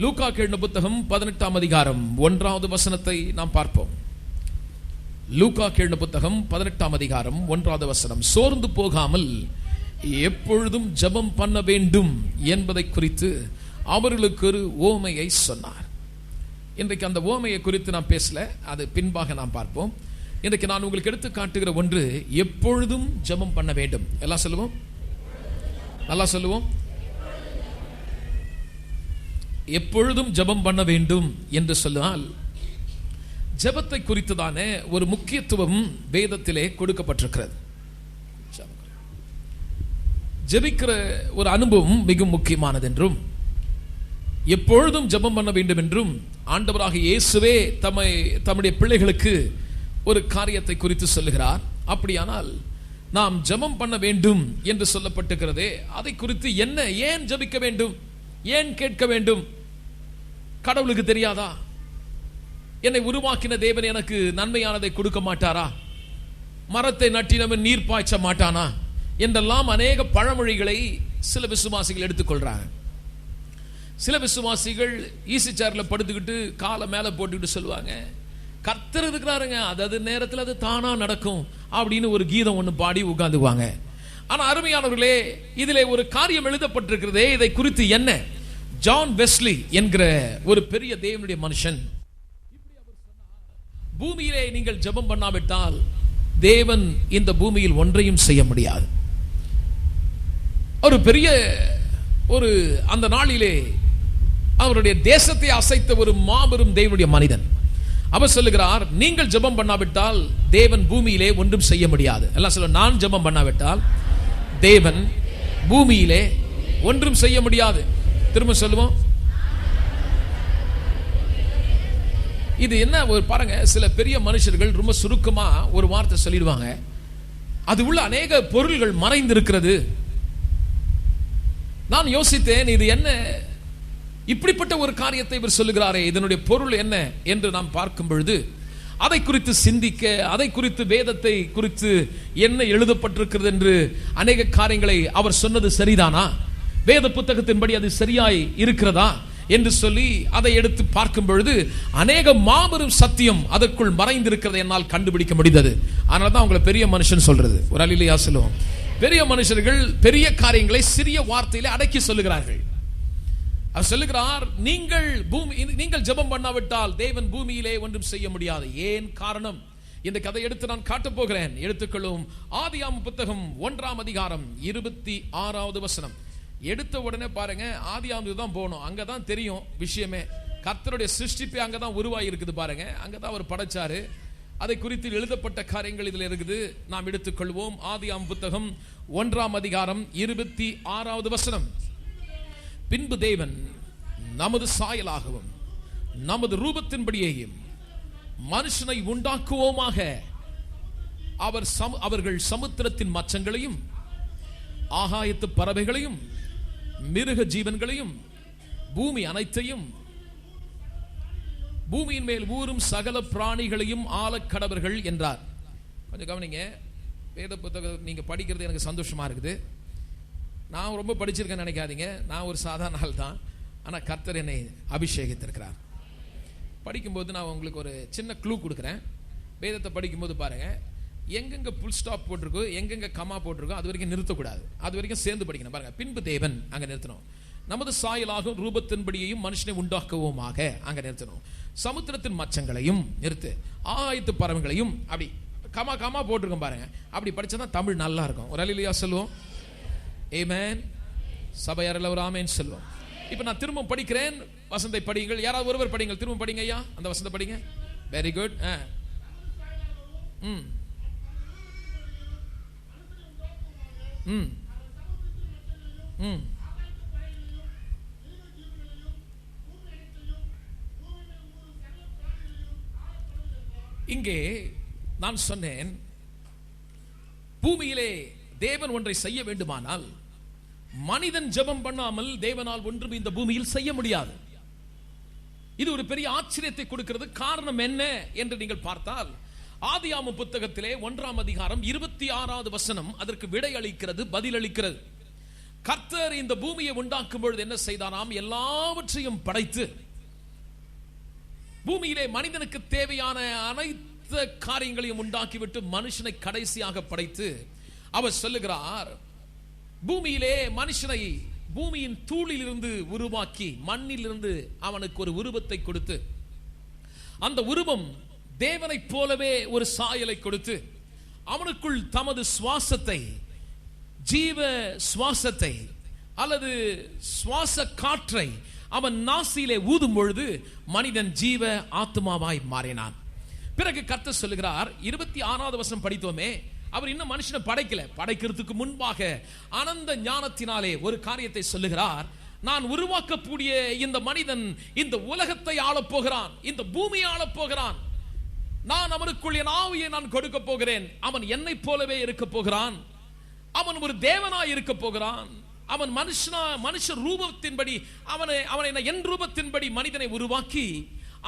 லூக்கா எழுதின புத்தகம் 18ஆம் அதிகாரம் 1வது வசனத்தை நாம் பார்ப்போம். லூக்கா எழுதின புத்தகம் 18ஆம் அதிகாரம் 1வது வசனம். சோர்ந்து போகாமல் எப்பொழுதும் ஜெபம் பண்ண வேண்டும் என்பதை குறித்து அவர்களுக்கு ஒரு ஓமையை சொன்னார். இன்றைக்கு அந்த ஓமையை குறித்து நாம் பேசல, அது பின்பாக நாம் பார்ப்போம். இன்றைக்கு நான் உங்களுக்கு எடுத்து காட்டுகிற ஒன்று, எப்பொழுதும் ஜெபம் பண்ண வேண்டும். எல்லாம் சொல்லுவோம், நல்லா சொல்லுவோம். எப்பொழுதும் ஜெபம் பண்ண வேண்டும் என்று சொன்னால், ஜெபத்தை குறித்துதான ஒரு முக்கியத்துவம் வேதத்திலே கொடுக்கப்பட்டிருக்கிறது. ஜெபிக்கிற ஒரு அனுபவம் மிக முக்கியமானது என்றும், எப்பொழுதும் ஜெபம் பண்ண வேண்டும் என்றும் ஆண்டவராக இயேசுவே தம்முடைய பிள்ளைகளுக்கு ஒரு காரியத்தை குறித்து சொல்லுகிறார். அப்படியானால் நாம் ஜெபம் பண்ண வேண்டும் என்று சொல்லப்பட்டிருக்கிறதே, அதை குறித்து என்ன, ஏன் ஜெபிக்க வேண்டும், ஏன் கேட்க வேண்டும்? கடவுளுக்கு தெரியாதா? என்னை உருவாக்கின தேவன் எனக்கு நன்மையானதை கொடுக்க மாட்டாரா? மரத்தை நட்டினவன் நீர் பாய்ச்ச மாட்டானா? என்றெல்லாம் அநேக பழமொழிகளை சில விசுவாசிகள் எடுத்துக்கொள்றாங்க. சில விசுவாசிகள் ஈசி சேர்ல படுத்துக்கிட்டு காலை மேல போட்டுக்கிட்டு சொல்லுவாங்க, கர்த்தர் இருக்கிறாருங்க, அது நேரத்தில் அது தானா நடக்கும் அப்படின்னு ஒரு கீதம் ஒன்று பாடி உட்கார்ந்துவாங்க. ஆனா அருமையானவர்களே, இதிலே ஒரு காரியம் எழுதப்பட்டிருக்கிறதே, இதை குறித்து என்ன? ஜான் வெஸ்லி என்கிற ஒரு பெரிய தேவனுடைய மனுஷன் இப்படி அவர் சொன்னார், பூமியிலே நீங்கள் ஜெபம் பண்ணாவிட்டால் தேவன் இந்த பூமியில் ஒன்றையும் செய்ய முடியாது. ஒரு பெரிய ஒரு அந்த நாளிலே அவருடைய தேசத்தை அசைத்த ஒரு மாபெரும் தேவனுடைய மனிதன். அவர் சொல்லுகிறார், நீங்கள் ஜெபம் பண்ணாவிட்டால் தேவன் பூமியிலே ஒன்றும் செய்ய முடியாது. எல்லாம் சொல்ல, நான் ஜெபம் பண்ணாவிட்டால் தேவன் பூமியிலே ஒன்றும் செய்ய முடியாது. திரும்ப சொல்லுவோம். இது என்ன ஒரு பாருங்க, சில பெரிய மனுஷர்கள் ரொம்ப சுருக்கமா ஒரு வார்த்தை சொல்லிடுவாங்க, அது உள்ள அநேக பொருள்கள் மறைந்திருக்கிறது. நான் யோசித்தேன், இது என்ன இப்படிப்பட்ட ஒரு காரியத்தை இவர் சொல்லுகிறாரே, இதனுடைய பொருள் என்ன என்று நாம் பார்க்கும் பொழுது, அதை குறித்து சிந்திக்க, அதை குறித்து வேதத்தை குறித்து என்ன எழுதப்பட்டிருக்கிறது என்று அநேக காரியங்களை அவர் சொன்னது சரிதானா, வேத புத்தகத்தின்படி அது சரியாய் இருக்கிறதா என்று சொல்லி அதை எடுத்து பார்க்கும் பொழுது அநேக மாபெரும் சத்தியம் அதற்குள் மறைந்திருக்கிறதை என்னால் கண்டுபிடிக்க முடிந்தது. அதனால தான் உங்களை பெரிய மனுஷன் சொல்றது. ஒரு அல்லேலூயா சொல்லுவோம். பெரிய மனுஷர்கள் பெரிய காரியங்களை சிறிய வார்த்தையில அடக்கி சொல்லுகிறார்கள். அவர் சொல்லுகிறார், நீங்கள் ஜெபம் பண்ணாவிட்டால் தேவன் பூமியிலே ஒன்றும் செய்ய முடியாது. ஏன் காரணம்? இந்த கதை எடுத்து நான் காட்டப் போகிறேன். எடுத்துக்கொள்ளும் ஆதியாகமம் புத்தகம் 1ஆம் அதிகாரம் 26வது வசனம். எடுத்த உடனே பாருங்க, ஆதியாகமத்துக்கு தான் போகணும், அங்கதான் தெரியும் விஷயமே. கர்த்தருடைய சிருஷ்டிப்பே அங்கதான் உருவாகி இருக்குது பாருங்க, அங்கதான் அவர் படைச்சாரு. அதை குறித்து எழுதப்பட்ட காரியங்கள் இதில் இருக்குது. நாம் எடுத்துக்கொள்வோம். ஆதியாகமம் புத்தகம் 1ஆம் அதிகாரம் 26வது வசனம். பின்பு தேவன் நமது சாயலாகவும் நமது ரூபத்தின்படியேயும் மனுஷனை உண்டாக்குவோமாக, அவர்கள் சமுத்திரத்தின் மச்சங்களையும் ஆகாயத்து பறவைகளையும் மிருக ஜீவன்களையும் பூமி அனைத்தையும் பூமியின் மேல் ஊறும் சகல பிராணிகளையும் ஆளக்கடவர்கள் என்றார். கொஞ்சம் கவனிங்க, வேத புத்தகம் நீங்க படிக்கிறது எனக்கு சந்தோஷமா இருக்குது. நான் ரொம்ப படிச்சிருக்கேன்னு நினைக்காதீங்க, நான் ஒரு சாதாரண ஆள் தான். ஆனால் கர்த்தர் என்னை அபிஷேகித்திருக்கிறார். படிக்கும்போது நான் உங்களுக்கு ஒரு சின்ன க்ளூ கொடுக்குறேன். வேதத்தை படிக்கும்போது பாருங்க, எங்கெங்க புல் ஸ்டாப் போட்டிருக்கோ, எங்கெங்க கமா போட்டிருக்கோ அது வரைக்கும் நிறுத்தக்கூடாது, அது வரைக்கும் சேர்ந்து படிக்கணும். பாருங்க, பின்பு தேவன் அங்க நிறுத்தணும். நமது சாயலாகவும் ரூபத்தின்படியையும் மனுஷனை உண்டாக்குவோமாக அங்க நிறுத்தணும். சமுத்திரத்தின் மச்சங்களையும் நிறுத்து, ஆகாயத்து பறவைகளையும் அப்படி கமா கமா போட்டிருக்கோம் பாருங்க. அப்படி படிச்சாதான் தமிழ் நல்லா இருக்கும். ஒரு அல்லேலூயா சொல்லுவோம். ஆமென். சபையாரில் ஒரு ஆமென் சொல்லுவோம். இப்ப நான் திரும்ப படிக்கிறேன், வசனத்தை படியுங்கள். யாராவது ஒருவர் படிங்கள், திரும்ப படிங்க ஐயா, அந்த வசனத்தை படிங்க. Very good. இங்கே நான் சொன்னேன், பூமியிலே தேவன் ஒன்றை செய்ய வேண்டுமானால் மனிதன் ஜெபம் பண்ணாமல் தேவனால் ஒன்றும் இந்த பூமியில் செய்ய முடியாது. இது ஒரு பெரிய ஆச்சரியத்தை கொடுக்கிறது. காரணம் என்ன என்று நீங்கள் பார்த்தால், ஆதியாகமம் புத்தகத்திலே 1ஆம் அதிகாரம் 26வது வசனம் அதற்கு விடை அளிக்கிறது, பதில் அளிக்கிறது. கர்த்தர் இந்த பூமியை உண்டாக்கும் பொழுது என்ன செய்தாராம்? எல்லாவற்றையும் படைத்து பூமியிலே மனிதனுக்கு தேவையான அனைத்து காரியங்களையும் உண்டாக்கிவிட்டு மனுஷனை கடைசியாக படைத்து அவர் சொல்லுகிறார், பூமியிலே மனுஷனை பூமியின் தூளில் இருந்து உருவாக்கி மண்ணில் இருந்து அவனுக்கு ஒரு உருவத்தை கொடுத்து, அந்த உருவம் தேவனைப் போலவே ஒரு சாயலை கொடுத்து, அவனுக்குள் தமது சுவாசத்தை, ஜீவ சுவாசத்தை அல்லது சுவாச காற்றை அவன் நாசியிலே ஊதும் பொழுது மனிதன் ஜீவ ஆத்மாவாய் மாறினான். பிறகு கர்த்தர் சொல்லுகிறார், 26வது வசனம் படித்தோமே, அவர் இன்னும் மனுஷனை படைக்கல, படைக்கிறதுக்கு முன்பாக ஆனந்த ஞானத்தினாலே ஒரு காரியத்தை சொல்லுகிறார். நான் உருவாக்கக்கூடிய இந்த மனிதன் இந்த உலகத்தை ஆளப் போகிறான், இந்த பூமியை ஆளப் போகிறான். நான் அவனுக்குள் என் ஆவியை நான் கொடுக்க போகிறேன். அவன் என்னை போலவே இருக்க போகிறான். அவன் ஒரு தேவனாய் இருக்க போகிறான். அவன் மனுஷ ரூபத்தின்படி அவனை என் ரூபத்தின்படி மனிதனை உருவாக்கி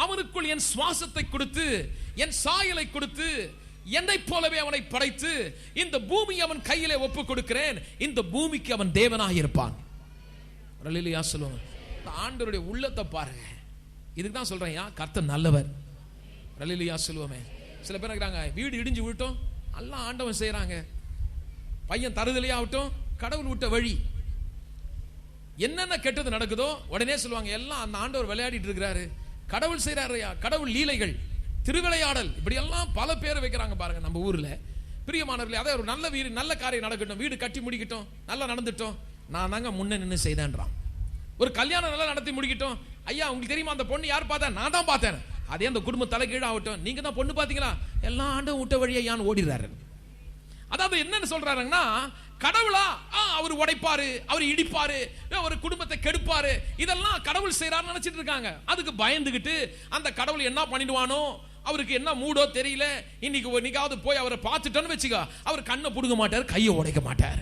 அவனுக்குள் என் சுவாசத்தை கொடுத்து என் சாயலை கொடுத்து என்னை போலவே அவனை படைத்து இந்த பூமி அவன் கையிலே ஒப்பு கொடுக்கிறேன். இந்த பூமிக்கு அவன் தேவனாய் இருப்பான். அல்லேலூயா சொல்லுங்க. ஆண்டவருடைய உள்ளத்தை பாருங்க. இதுக்கு தான் சொல்றேன், கர்த்தர் நல்லவர். அல்லேலூயா சொல்லுவோமே. சில பேர் இருக்கிறாங்க, வீடு இடிஞ்சு விட்டோம் எல்லாம் ஆண்டவன் செய்யறாங்க, பையன் தருதலையாகட்டும் கடவுள் விட்ட வழி, என்னென்ன கெட்டது நடக்குதோ உடனே சொல்லுவாங்க எல்லாம் அந்த ஆண்டவர் விளையாடிட்டு இருக்கிறாரு, கடவுள் செய்யறாருயா, கடவுள் லீலைகள், திருவிளையாடல், இப்படி எல்லாம் பல பேர் வைக்கிறாங்க பாருங்க நம்ம ஊர்ல. பிரியமானவர்களே, அதே ஒரு நல்ல வீடு, நல்ல காரியம் நடக்கட்டும், வீடு கட்டி முடிக்கட்டும், நல்லா நடந்துட்டோம், நான் தாங்க முன்ன நின்று செய்தேன்றான். ஒரு கல்யாணம் நல்லா நடத்தி முடிக்கட்டும், ஐயா உங்களுக்கு தெரியுமா அந்த பொண்ணு யார் பார்த்தா? நான் தான் பார்த்தேன். அதே அந்த குடும்பம் தலைகீழ ஆகட்டும், நீங்க தான் பொண்ணு பாத்தீங்களா, எல்லா ஆண்டும் விட்ட வழியை யான் ஓடிடுறாரு. அதாவது என்னன்னு சொல்றாருன்னா, கடவுளா அவர் உடைப்பாரு, அவர் இடிப்பாரு, ஒரு குடும்பத்தை கெடுப்பாரு, இதெல்லாம் கடவுள் செய்யறாரு நினைச்சிட்டு இருக்காங்க. அதுக்கு பயந்துகிட்டு அந்த கடவுள் என்ன பண்ணிடுவானோ, அவருக்கு என்ன மூடோ தெரியல, இன்னைக்காவது போய் அவரை பார்த்துட்டோன்னு வச்சுக்க, அவர் கண்ணை புடுங்க மாட்டார், கையை உடைக்க மாட்டார்.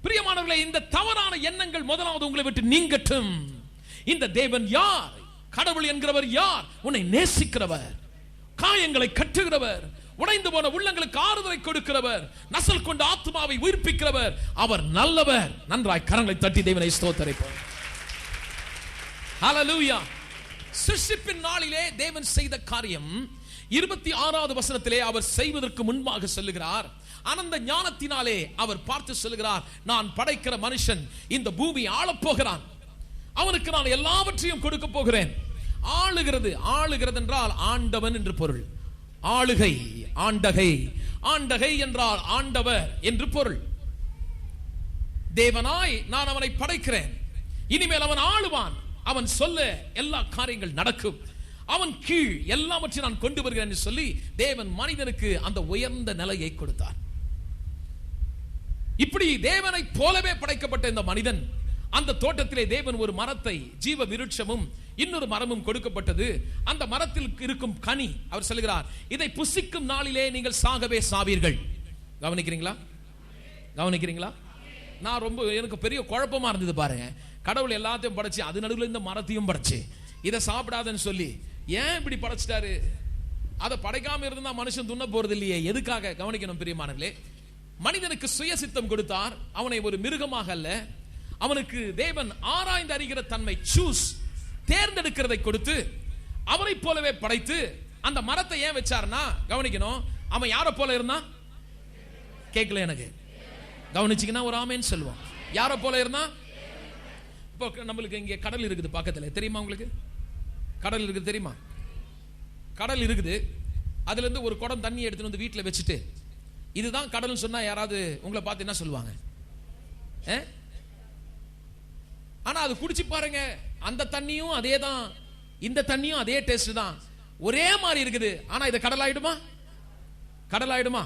பிரியமானவர்களே, இந்த தவறான எண்ணங்கள் முதலாவது உங்களை விட்டு நீங்கட்டும். இந்த தேவன் யார்? கடவுள் என்கிறவர் யார்? உன்னை நேசிக்கிறவர், காயங்களை கட்டுகிறவர், உடைந்து போன உள்ளங்களுக்கு ஆறுதலை கொடுக்கிறவர், நசல் கொண்ட ஆத்மாவை உயிர்ப்பிக்கிறவர், அவர் நல்லவர். நன்றாய் கரங்களை தட்டி தேவனை ஸ்தோத்திரிப்போம். ஹல்லேலூயா. சிருஷ்டிப்பின் நாளிலே தேவன் செய்த காரியம் 26வது வசனத்திலே அவர் செய்வதற்கு முன்பாக சொல்லுகிறார், ஆனந்த ஞானத்தினாலே அவர் பார்த்து சொல்லுகிறார், நான் படைக்கிற மனுஷன் இந்த பூமி ஆளப் போகிறான், அவனுக்கு நான் எல்லாவற்றையும் கொடுக்க போகிறேன். ஆளுகிறது என்றால் ஆண்டவன் என்று பொருள். ஆளுகை, ஆண்டகை என்றால் ஆண்டவர் என்று பொருள். தேவனாய் நான் அவனை படைக்கிறேன், இனிமேல் அவன் ஆளுவான், அவன் சொல்ல எல்லா காரியங்கள் நடக்கும், அவன் கீழ் எல்லாவற்றையும் நான் கொண்டு வருகிறேன் என்று சொல்லி தேவன் மனிதனுக்கு அந்த உயர்ந்த நிலையை கொடுத்தார். இப்படி தேவனை போலவே படைக்கப்பட்ட இந்த மனிதன், அந்த தோட்டத்திலே தேவன் ஒரு மரத்தை, ஜீவ விருட்சமும் இன்னொரு மரமும் கொடுக்கப்பட்டது. அந்த மரத்தில் இருக்கும் கனி, அவர் சொல்கிறார், இதை புசிக்கும் நாளிலே நீங்கள் சாகவே சாவீர்கள். கவனிக்கிறீங்களா? நான் எனக்கு பெரிய குழப்பமா இருந்தது பாருங்க. கடவுள் எல்லாத்தையும் படைச்சு அது நடுவில் இந்த மரத்தையும் படைச்சு இதை சாப்பிடாதன்னு சொல்லி ஏன் இப்படி படைச்சிட்டாரு? அதை படைக்காம இருந்தா மனுஷன் துண்ண போறது இல்லையே, எதுக்காக? கவனிக்கணும் பிரியமானவர்களே. மனிதனுக்கு சுயசித்தம் கொடுத்தார், அவனை ஒரு மிருகமாக அல்ல, அவனுக்கு தேவன் ஆராய்ந்து அறிகிற தன்மை, சூஸ், தேர்ந்தெடுக்கிறதை கொடுத்து அவனை போலவே படைத்து அந்த மரத்தை ஏன் வச்சார்னா, கவனிக்கணும், அவன் யாரை போல இருந்தான்? கேட்கல எனக்கு, கவனிச்சிங்கன்னா ஒரு ஆமேன்னு சொல்லுவோம். யாரை போல இருந்தான்? இப்போ நம்மளுக்கு இங்கே கடல் இருக்குது பக்கத்தில், தெரியுமா உங்களுக்கு? கடல் இருக்குது தெரியுமா? கடல் இருக்குது, அதுல இருந்து ஒரு குடம் தண்ணி எடுத்துட்டு வந்து வீட்டில் வச்சுட்டு இதுதான் கடல்னு சொன்னா யாராவது உங்களை பார்த்து என்ன சொல்லுவாங்க? ஆனா அது குடிச்சு பாருங்க, அந்த தண்ணியும் அதே தான், இந்த தண்ணியும் அதே டேஸ்ட் தான், ஒரே மாதிரி இருக்குது. ஆனா இது கடல் ஆயிடுமா? கடல் ஆயிடுமா?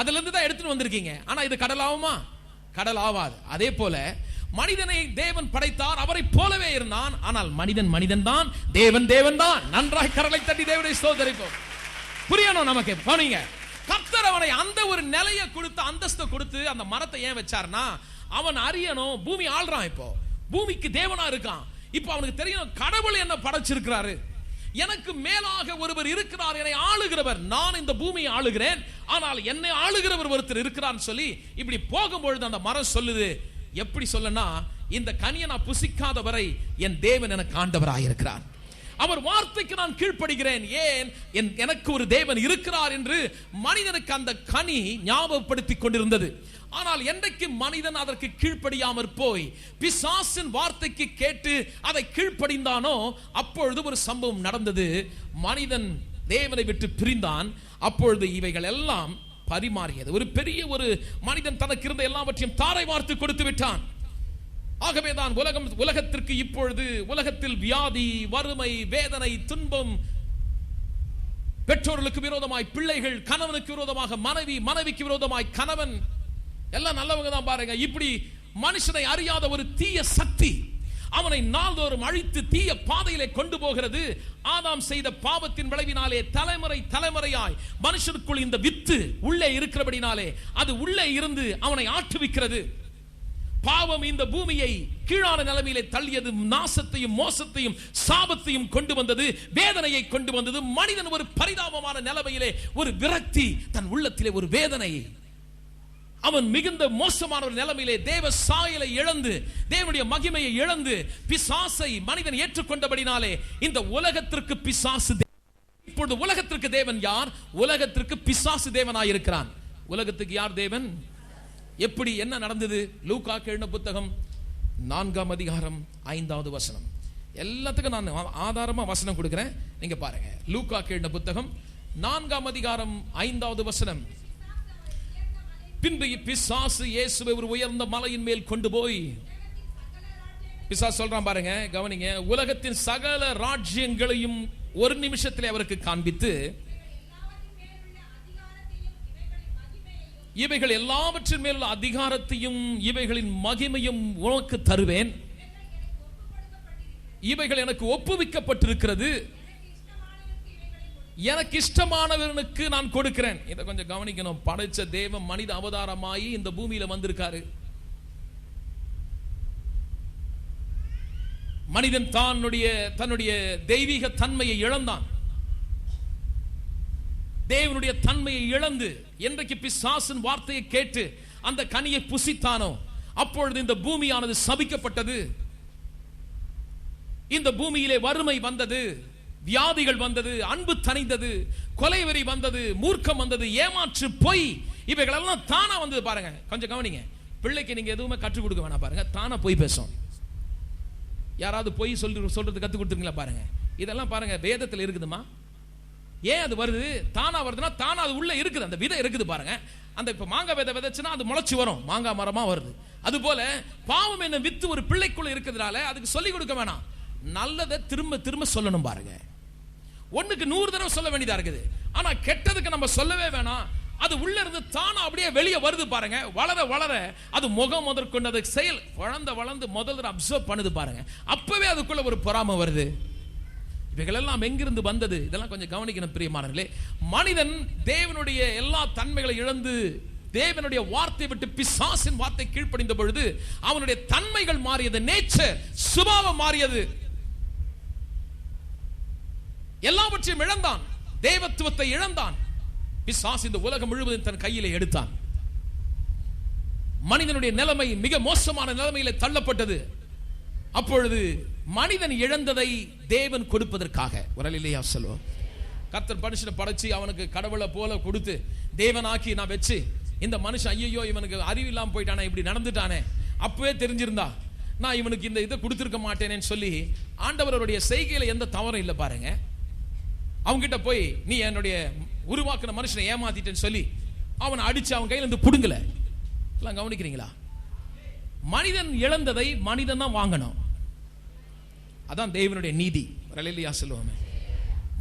அதுல இருந்து தான் எடுத்துட்டு வந்திருக்கீங்க, ஆனா இது கடல் ஆகுமா? கடல் ஆவாது. அதே போல மனிதனை தேவன் படைத்தார், அவரை போலவே இருந்தான். ஆனால் மனிதன் தான், தேவன் தான். நன்றாய் கரலை தட்டி தேவனை ஸ்தோத்திரிப்போம். புரியணும் நமக்கு. போனீங்க, கர்த்தர் அவனை அந்த ஒரு நிலையை கொடுத்து, அந்தஸ்தை கொடுத்து அந்த மரத்தை ஏன் வச்சார்னா, அவன் அறியணும் பூமி ஆள்றான், இப்போ பூமிக்கு தேவனா இருக்கான். இப்போ அவனுக்கு தெரியணும் கடவுள் என்ன படைச்சிருக்கிறாரு, எனக்கு மேலாக ஒருவர் இருக்கிறார், என்னை ஆளுகிறவர், நான் இந்த பூமியை ஆளுகிறேன், ஆனால் என்னை ஆளுகிறவர் ஒருத்தர் இருக்கிறார் சொல்லி இப்படி போகும்பொழுது அந்த மரம் சொல்லுது, எப்படி சொல்லனா, இந்த கனியை நான் புசிக்காத வரை என் தேவன் எனக்கு ஆண்டவராயிருக்கிறார். அவர் வார்த்தைக்கு நான் கீழ்ப்படுகிறேன். ஏன்? எனக்கு ஒரு தேவன் இருக்கிறார் என்று மனிதனுக்கு அந்த கனி ஞாபகப்படுத்திக் கொண்டிருந்தது. ஆனால் என்றைக்கு மனிதன் அதற்கு கீழ்ப்படியாமற் போய் பிசாசின் வார்த்தைக்கு கேட்டு அதை கீழ்ப்படிந்தானோ அப்பொழுது ஒரு சம்பவம் நடந்தது. மனிதன் தேவனை விட்டு பிரிந்தான். அப்பொழுது இவைகள் எல்லாம் பரிமாறியது. ஒரு பெரிய ஒரு மனிதன் தனக்கு இருந்த எல்லாவற்றையும் தாரை வார்த்து கொடுத்து விட்டான். ஆகவேதான் உலகத்திற்கு இப்பொழுது உலகத்தில் வியாதி, வறுமை, வேதனை, துன்பம், பெற்றோர்களுக்கு விரோதமாய் பிள்ளைகள், கணவனுக்கு விரோதமாக மனைவி, மனைவிக்கு விரோதமாய் கணவன், எல்லாம் நல்லவங்க தான் பாருங்க. இப்படி மனுஷனை அறியாத ஒரு தீய சக்தி அவனை நாள்தோறும் அழித்து தீய பாதையிலே கொண்டு போகிறது. ஆதாம் செய்த பாவத்தின் விளைவினாலே தலைமுறை தலைமுறையாய் மனுஷனுக்குள் இந்த வித்து உள்ளே இருக்கிறபடினாலே அது உள்ளே இருந்து அவனை ஆட்டுவிக்கிறது. பாவம் இந்த பூமியை கீழான நிலைமையிலே தள்ளியது. நாசத்தையும் மோசத்தையும் சாபத்தையும் கொண்டு வந்தது, வேதனையை கொண்டு வந்தது. மனிதன் ஒரு பரிதாபமான நிலைமையிலே ஒரு விரக்தி, தன் உள்ளத்திலே ஒரு வேதனை, அவன் மிகுந்த மோசமான ஒரு நிலைமையிலே தேவ சாயலை இழந்து, தேவனுடைய மகிமையை இழந்து, பிசாசை மனிதன் ஏற்றுக்கொண்டபடினாலே இந்த உலகத்திற்கு பிசாசு. இப்பொழுது உலகத்திற்கு தேவன் யார்? உலகத்திற்கு பிசாசு தேவனாயிருக்கிறான். உலகத்துக்கு யார் தேவன்? எப்படி என்ன நடந்தது? லூக்கா எழுதின புத்தகம் 4ஆம் அதிகாரம் 5வது வசனம். எல்லாத்துக்கும் நான் ஆதாரமா வசனம் கொடுக்கிறேன், நீங்க பாருங்க. லூக்கா எழுதின புத்தகம் 4ஆம் அதிகாரம் 5வது வசனம். பின்பு பிசாசு இயேசுவை ஒரு உயர்ந்த மலையின் மேல் கொண்டு போய், பிசாசு சொல்றான் பாருங்க, கவனிங்க, உலகத்தின் சகல ராஜ்யங்களையும் ஒரு நிமிஷத்திலே அவருக்கு காண்பித்து, இவைகள் எல்லாவற்றின் மேல் அதிகாரத்தையும் இவைகளின் மகிமையும் உனக்கு தருவேன். இவைகள் எனக்கு ஒப்புவிக்கப்பட்டிருக்கிறது, எனக்கு இஷ்டமானவனுக்கு நான் கொடுக்கிறேன். இதை கொஞ்சம் கவனிக்கணும். படைச்ச தேவன் மனித அவதாரமாயி இந்த பூமியில வந்திருக்காரு. மனிதன் தன்னுடைய தெய்வீக தன்மையை இழந்தான். தேவனுடைய தன்மையை இழந்து என்றைக்கு பிசாசின் வார்த்தையை கேட்டு அந்த கனியை புசித்தானோ அப்பொழுது இந்த பூமியானது சபிக்கப்பட்டது. இந்த பூமியிலே வறுமை வந்தது, வியாதிகள் வந்தது, அன்பு தணிந்தது, கொலைவெறி வந்தது, மூர்க்கம் வந்தது, ஏமாற்று, பொய், இவைகள் எல்லாம் தானா வந்தது. பாருங்க, கொஞ்சம் கவனிங்க. பிள்ளைக்கு நீங்க எதுவுமே கற்றுக் கொடுக்க வேணாம். பாருங்க, தானா பொய் பேசும். யாராவது பொய் சொல்றது கற்றுக் கொடுத்துருங்களா? பாருங்க, இதெல்லாம் பாருங்க வேதத்தில் இருக்குதுமா. ஏன் அது வருது? தானா வருதுன்னா தானா அது உள்ள இருக்குது, அந்த விதை இருக்குது. பாருங்க, அந்த இப்ப மாங்காய் விதை விதைச்சுன்னா அது முளைச்சு வரும், மாங்காய் மரமா வருது. அது போல பாவம் என்ன வித்து ஒரு பிள்ளைக்குள்ள இருக்கிறதுனால அதுக்கு சொல்லிக் கொடுக்க வேணாம், நல்லதை திரும்ப திரும்ப சொல்லணும். பாருங்க, ஒண்ணுக்கு 100 தடவை சொல்ல வேண்டியதா இருக்குது. ஆனா கெட்டதுக்கு நம்ம சொல்லவே வேணாம், அது உள்ள இருந்து தானா அப்படியே வெளியே வருது. பாருங்க, வளர வளர அது முகம் முதற்கொண்டு அது செயல் வளர்ந்து முதல்ல அப்சர்வ் பண்ணுது. பாருங்க, அப்பவே அதுக்குள்ள ஒரு பொறாமை வருது. இவைகள் எல்லாம் எங்கிருந்து வந்தது? இதெல்லாம் கொஞ்சம் கவனிக்கணும் பிரியமானவர்களே. மனிதன் தேவனுடைய எல்லா தன்மைகளை இழந்து தேவனுடைய வார்த்தை விட்டு பிசாசின் வார்த்தை கீழ்ப்படிந்த பொழுது அவனுடைய தன்மைகள் மாறியது, நேச்சர், சுபாவம் மாறியது. எல்லாவற்றையும் இழந்தான், தேவத்துவத்தை இழந்தான். பிசாசு இந்த உலகம் முழுவதும் தன் கையிலே எடுத்தான். மனிதனுடைய நிலைமை மிக மோசமான நிலைமையிலே தள்ளப்பட்டது. அப்பொழுது மனிதன் இழந்ததை தேவன் கொடுப்பதற்காக, இல்லையா சொல்லுவோம், கர்த்தர் மனுஷனை படைச்சு அவனுக்கு கடவுளை போல கொடுத்து தேவனாக்கி நான் வச்சு இந்த மனுஷன் ஐயோ இவனுக்கு அறிவு இல்லாம போயிட்டானே, இப்படி நடந்துட்டானே, அப்பவே தெரிஞ்சிருந்தா நான் இவனுக்கு இந்த இதை கொடுத்திருக்க மாட்டேனேன்னு சொல்லி ஆண்டவருடைய செய்கையில எந்த தவறும் இல்லை. பாருங்க, அவங்க கிட்ட போய் நீ என்னுடைய உருவாக்குன மனுஷனை ஏமாத்திட்டேன்னு சொல்லி அவனை அடிச்சு அவன் கையில இருந்து புடுங்கல. எல்லாம் கவனிக்கிறீங்களா? மனிதன் இழந்ததை மனிதன் தான் வாங்கணும். அதான் தேவனுடைய நீதி. இல்லையா சொல்லுவோமே,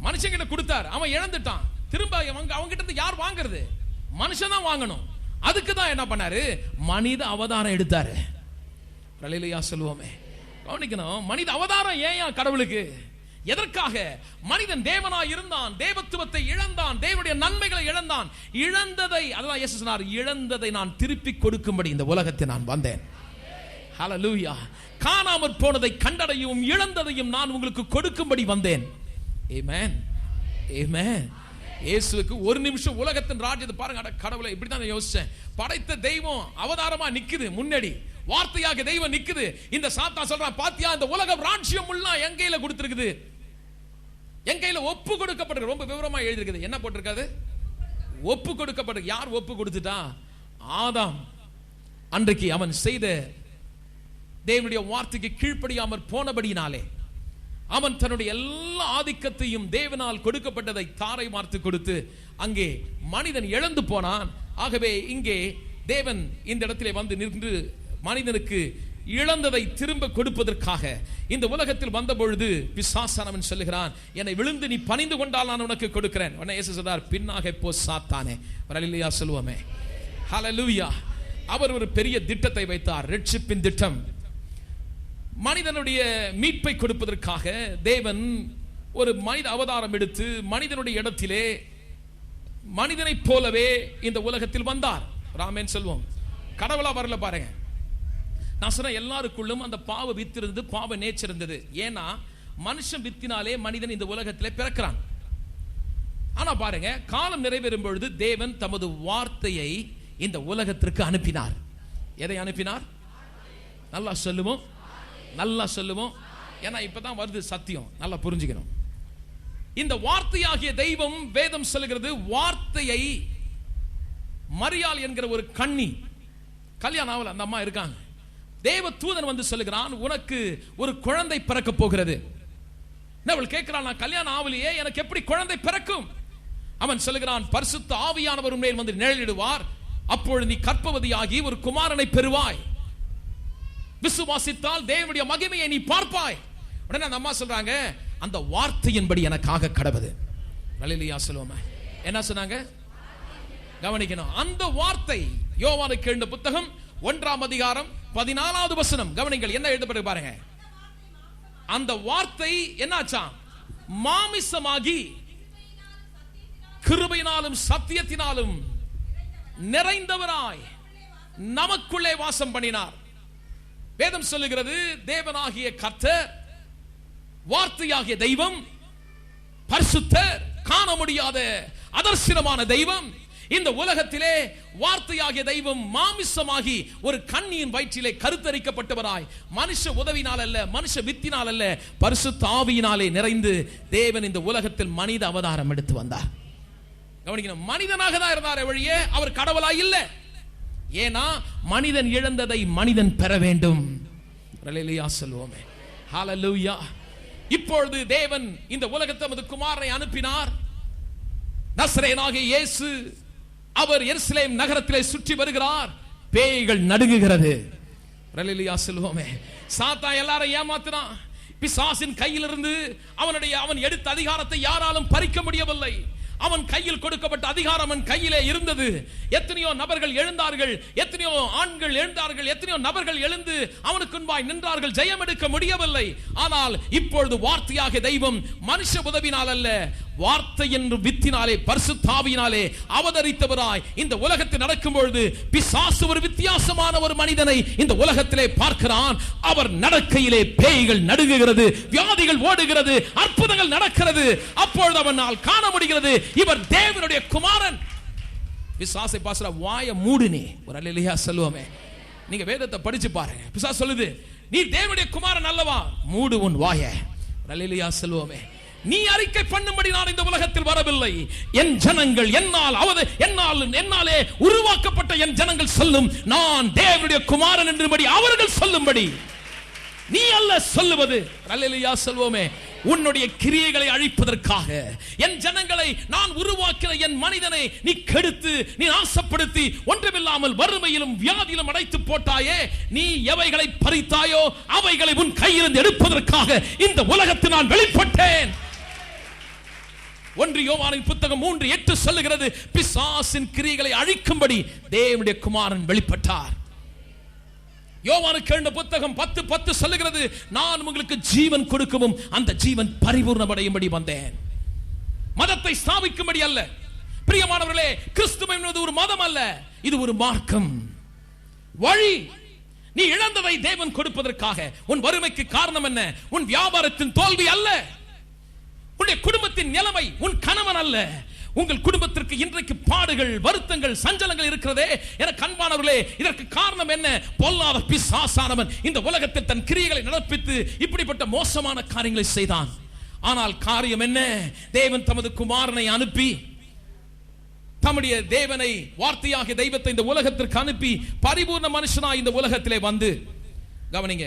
மனுஷன் கிட்ட கொடுத்தார், அவன் இழந்துட்டான், திரும்ப அவங்க கிட்ட இருந்து யார் வாங்குறது? மனுஷன் தான் வாங்கணும். அதுக்கு தான் என்ன பண்ணாரு? மனித அவதாரம் எடுத்தாரு. இல்லையா சொல்லுவோமே, கவனிக்கணும். மனித அவதாரம் ஏன் கடவுளுக்கு? எதற்காக? மனிதன் தேவனாய் இருந்தான், தேவத்துவத்தை இழந்தான், தேவனுடைய நன்மைகளை இழந்தான். இழந்ததை, அதான் இயேசு சொன்னார், இழந்ததை நான் திருப்பி கொடுக்கும்படி இந்த உலகத்தை நான் வந்தேன். ஹல்லேலூயா. காணாமற் போனதை கண்டடையும், இழந்ததையும் நான் உங்களுக்கு கொடுக்கும்படி வந்தேன். ஆமென், ஆமென். இயேசுவுக்கு ஒரு நிமிஷம் உலகத்தின் ராஜ்யத்தை பாருங்க. கடவுளை இப்படிதான் யோசிச்சேன். படைத்த தெய்வம் அவதாரமா நிக்குது முன்னாடி. வார்த்தையாக தெய்வம் நிக்குது. இந்த சாத்தான் சொல்றான், பாத்தியா இந்த உலகம் ராஜ்யம் எல்லாம் என் கையில கொடுத்திருக்குது, என் கையில ஒப்பு கொடுக்கப்பட்டிருக்கு. ரொம்ப விவரமா எழுதிருக்குது. என்ன போட்டிருக்காது? ஒப்பு கொடுக்கப்பட்டிருக்கு. யார் ஒப்பு கொடுத்துட்டா? ஆதாம். அன்றைக்கு அவன் செய்த தேவனுடைய வார்த்தைக்கு கீழ்ப்படியாமல் போனபடினாலே அவன் தன்னுடைய எல்லா ஆதிக்கத்தையும் தேவனால் கொடுக்கப்பட்டதை தாரை மார்த்து கொடுத்து அங்கே மனிதன் இழந்து போனான். ஆகவே இங்கே தேவன் இந்த இடத்திலே வந்து நின்று மனிதனுக்கு இழந்ததை திரும்ப கொடுப்பதற்காக இந்த உலகத்தில் வந்த பொழுது பிசாசானவன் சொல்லுகிறான், என்னை விழுந்து நீ பணிந்து கொண்டால் நான் உனக்கு கொடுக்கிறேன். உடனே இயேசு சொல்றார், பின்னாக போ சாத்தானே. அல்லேலூயா சொல்லுவோமே. ஹல்லேலூயா. அவர் ஒரு பெரிய திட்டத்தை வைத்தார், ரட்சிப்பின் திட்டம். மனிதனுடைய மீட்பை கொடுப்பதற்காக தேவன் ஒரு மனித அவதாரம் எடுத்து மனிதனுடைய இடத்திலே மனிதனைப் போலவே இந்த உலகத்தில் வந்தார். ராமேன் சொல்வோம், கடவுளா வரல பாருங்க. நான் சொன்ன எல்லாருக்குள்ளும் அந்த பாவ வித்து இருந்தது, பாவ நேச்சர் இருந்தது. ஏன்னா மனுஷன் வித்தினாலே மனிதன் இந்த உலகத்திலே பிறக்கிறான். ஆனா பாருங்க, காலம் நிறைவேறும் பொழுது தேவன் தமது வார்த்தையை இந்த உலகத்திற்கு அனுப்பினார். எதை அனுப்பினார்? நல்லா சொல்லுவோம், நல்லா சொல்லுவோம். ஏன்னா இப்பதான் வருது சத்தியம், நல்லா புரிஞ்சுக்கணும். இந்த வார்த்தையாகிய தெய்வம், வேதம் சொல்லுகிறது, வார்த்தையை மரியாள் என்கிற ஒரு கன்னி, கல்யாணம் ஆகல அந்த அம்மா இருக்காங்க. தேவ தூதன் வந்து சொல்லுகிறான், உனக்கு ஒரு குழந்தை பிறக்க போகிறது. அவள் கேட்கிறான், நான் கல்யாணம் ஆகலையே, எனக்கு எப்படி குழந்தை பிறக்கும்? அவன் சொல்லுகிறான், பரிசுத்த ஆவியானவர் மேல் வந்து நிழலிடுவார், அப்பொழுது நீ கர்ப்பவதியாகி ஒரு குமாரனை பெறுவாய், விசுவாசித்தால் தேவனுடைய மகிமையை நீ பார்ப்பாய். உடனே அந்த அம்மா சொல்றாங்க, அந்த வார்த்தையின்படி எனக்காக கடவுது. அல்லேலூயா சொல்லுவோமே. என்ன சொன்னாங்க? கவனிக்கணும். அந்த வார்த்தை யோவானுக்கு எழுதின புத்தகம் 1ஆம் அதிகாரம் 14வது வசனம். கவனிங்கள், என்ன எழுதப்பட்டு பாருங்க. அந்த வார்த்தை என்னாச்சா? மாமிசமாகி கிருபையினாலும் சத்தியத்தினாலும் நிறைந்தவராய் நமக்குள்ளே வாசம் பண்ணினார். வேதம் சொல்லுகிறது, தேவனாகிய கர்த்தர், வார்த்தையாகிய தெய்வம், பரிசுத்தர், காண முடியாத அதர்சனமான தெய்வம், இந்த உலகத்திலே வார்த்தையாகிய தெய்வம் மாமிசமாகி ஒரு கன்னியின் வயிற்றிலே கருத்தரிக்கப்பட்டவராய், மனுஷ உதவினால் அல்ல, மனுஷ வித்தினால் அல்ல, பரிசுத்த ஆவியினாலே நிறைந்து தேவன் இந்த உலகத்தில் மனித அவதாரம் எடுத்து வந்தார். கவனிக்கணும், மனிதனாக தான் இருந்தார் வழியே அவர் கடவுளாய் இல்லை. ஏன்னா மனிதன் இழந்ததை மனிதன் பெற வேண்டும். அல்லேலூயா சொல்லுவோமே. ஹல்லேலூயா. இப்பொழுது தேவன் இந்த உலகத்தை தமது குமாரனை அனுப்பினார். நசரேயனாகிய இயேசு அவர் எருசலேம் நகரத்திலே சுற்றி வருகிறார். பேய்கள் நடுங்குகிறது. அல்லேலூயா சொல்லுவோமே. சாத்தான் எல்லாரையும் ஏமாத்தினான். பிசாசின் கையிலிருந்து அவன் எடுத்த அதிகாரத்தை யாராலும் பறிக்க முடியவில்லை. அவன் கையில் கொடுக்கப்பட்ட அதிகாரம் அவன் கையிலே இருந்தது. எத்தனையோ நபர்கள் எழுந்தார்கள், எத்தனையோ ஆண்கள் எழுந்தார்கள், எத்தனையோ நபர்கள் எழுந்து அவனுக்கு முன்பாய் நின்றார்கள், ஜெயம் எடுக்க முடியவில்லை. ஆனால் இப்பொழுது வார்த்தையாக தெய்வம் மனுஷ உதவினால் அல்ல, வார்த்தை என்று வித்தினாலே, பரிசுத்த ஆவியினாலே அவதரித்தவராய் இந்த உலகத்தில் நடக்கும் பொழுது பிசாசு ஒரு வித்தியாசமான ஒரு மனிதனை இந்த உலகத்திலே பார்க்கிறான். அவர் நடக்கையிலே பேய்கள் நடுங்குகிறது, வியாதிகள் ஓடுகிறது, அற்புதங்கள் நடக்கிறது. அப்பொழுது அவனால் காண முடிகிறது, இவர் தேவனுடைய குமாரன். பிசாசை பாசுற வாயை மூடுனே. ஒரு அல்லேலூயா சொல்லுவோமே. நீங்க வேதத்தை படிச்சு பாருங்க. பிசாசு சொல்லுது, நீ தேவனுடைய குமாரன் அல்லவா, மூடு உன் வாயை. அல்லேலூயா சொல்லுவோமே. நீ அறிக்கை பண்ணும்படி நான் இந்த உலகத்தில் வரவில்லை. என் ஜனங்கள் என்னாலே உருவாக்கப்பட்ட என் ஜனங்கள் சொல்லும், நான் தேவனுடைய குமாரன் என்றுபடி அவர்கள் சொல்லும்படி நீ அல்ல சொல்லுவது. அல்லேலூயா சொல்வோமே. உன்னுடைய கிரியைகளை அழிப்பதற்காக என் ஜனங்களை நான் உருவாக்கின என் மனிதனை நீ கெடுத்து, நீ நாசப்படுத்தி, ஒன்றுமில்லாமல் வறுமையிலும் வியாதியிலும் அடைத்து போட்டாயே. நீ எவைகளை பறித்தாயோ அவைகளை உன் கையிலிருந்து எடுப்பதற்காக இந்த உலகத்தில் நான் வெளிப்பட்டேன். 1 யோவானின் புத்தகம் 3:8 சொல்லுகிறது, பிசாசின் கிரியைகளை அழிக்கும்படி தேவனுடைய குமாரன் வெளிப்பட்டார். யோவானுக்கு எழுதின புத்தகம் 10:10 சொல்லுகிறது, நான் உங்களுக்கு ஜீவன் கொடுக்கவும் அந்த ஜீவன் பரிபூர்ணமடையும்படி வந்தேன். மதத்தை ஸ்தாபிக்கும்படி அல்ல. பிரியமானவர்களே, கிறிஸ்துவம் என்பது ஒரு மதம் அல்ல, இது ஒரு மார்க்கம், வழி. நீ இழந்ததை தேவன் கொடுப்பதற்காக. உன் வறுமைக்கு காரணம் என்ன? உன் வியாபாரத்தின் தோல்வி அல்ல, உன்னுடைய குடும்பத்தின் நிலைமை, உன் கணவன் அல்ல, உங்கள் குடும்பத்திற்கு இன்றைக்கு பாடுகள், வருத்தங்கள், சஞ்சலங்கள் இருக்கிறதே என அன்பானவர்களே, இதற்கு காரணம் என்ன? பொல்லாத பிசாசானவன் இந்த உலகத்தில் தன் கிரியைகளை நடப்பித்து இப்படிப்பட்ட மோசமான காரியங்களை செய்தான். ஆனால் காரியம் என்ன? தேவன் தமது குமாரனை அனுப்பி, தம்முடைய தேவனை, வார்த்தையாகிய தெய்வத்தை இந்த உலகத்திற்கு அனுப்பி பரிபூர்ண மனுஷனாய் இந்த உலகத்திலே வந்து, கவனிங்க,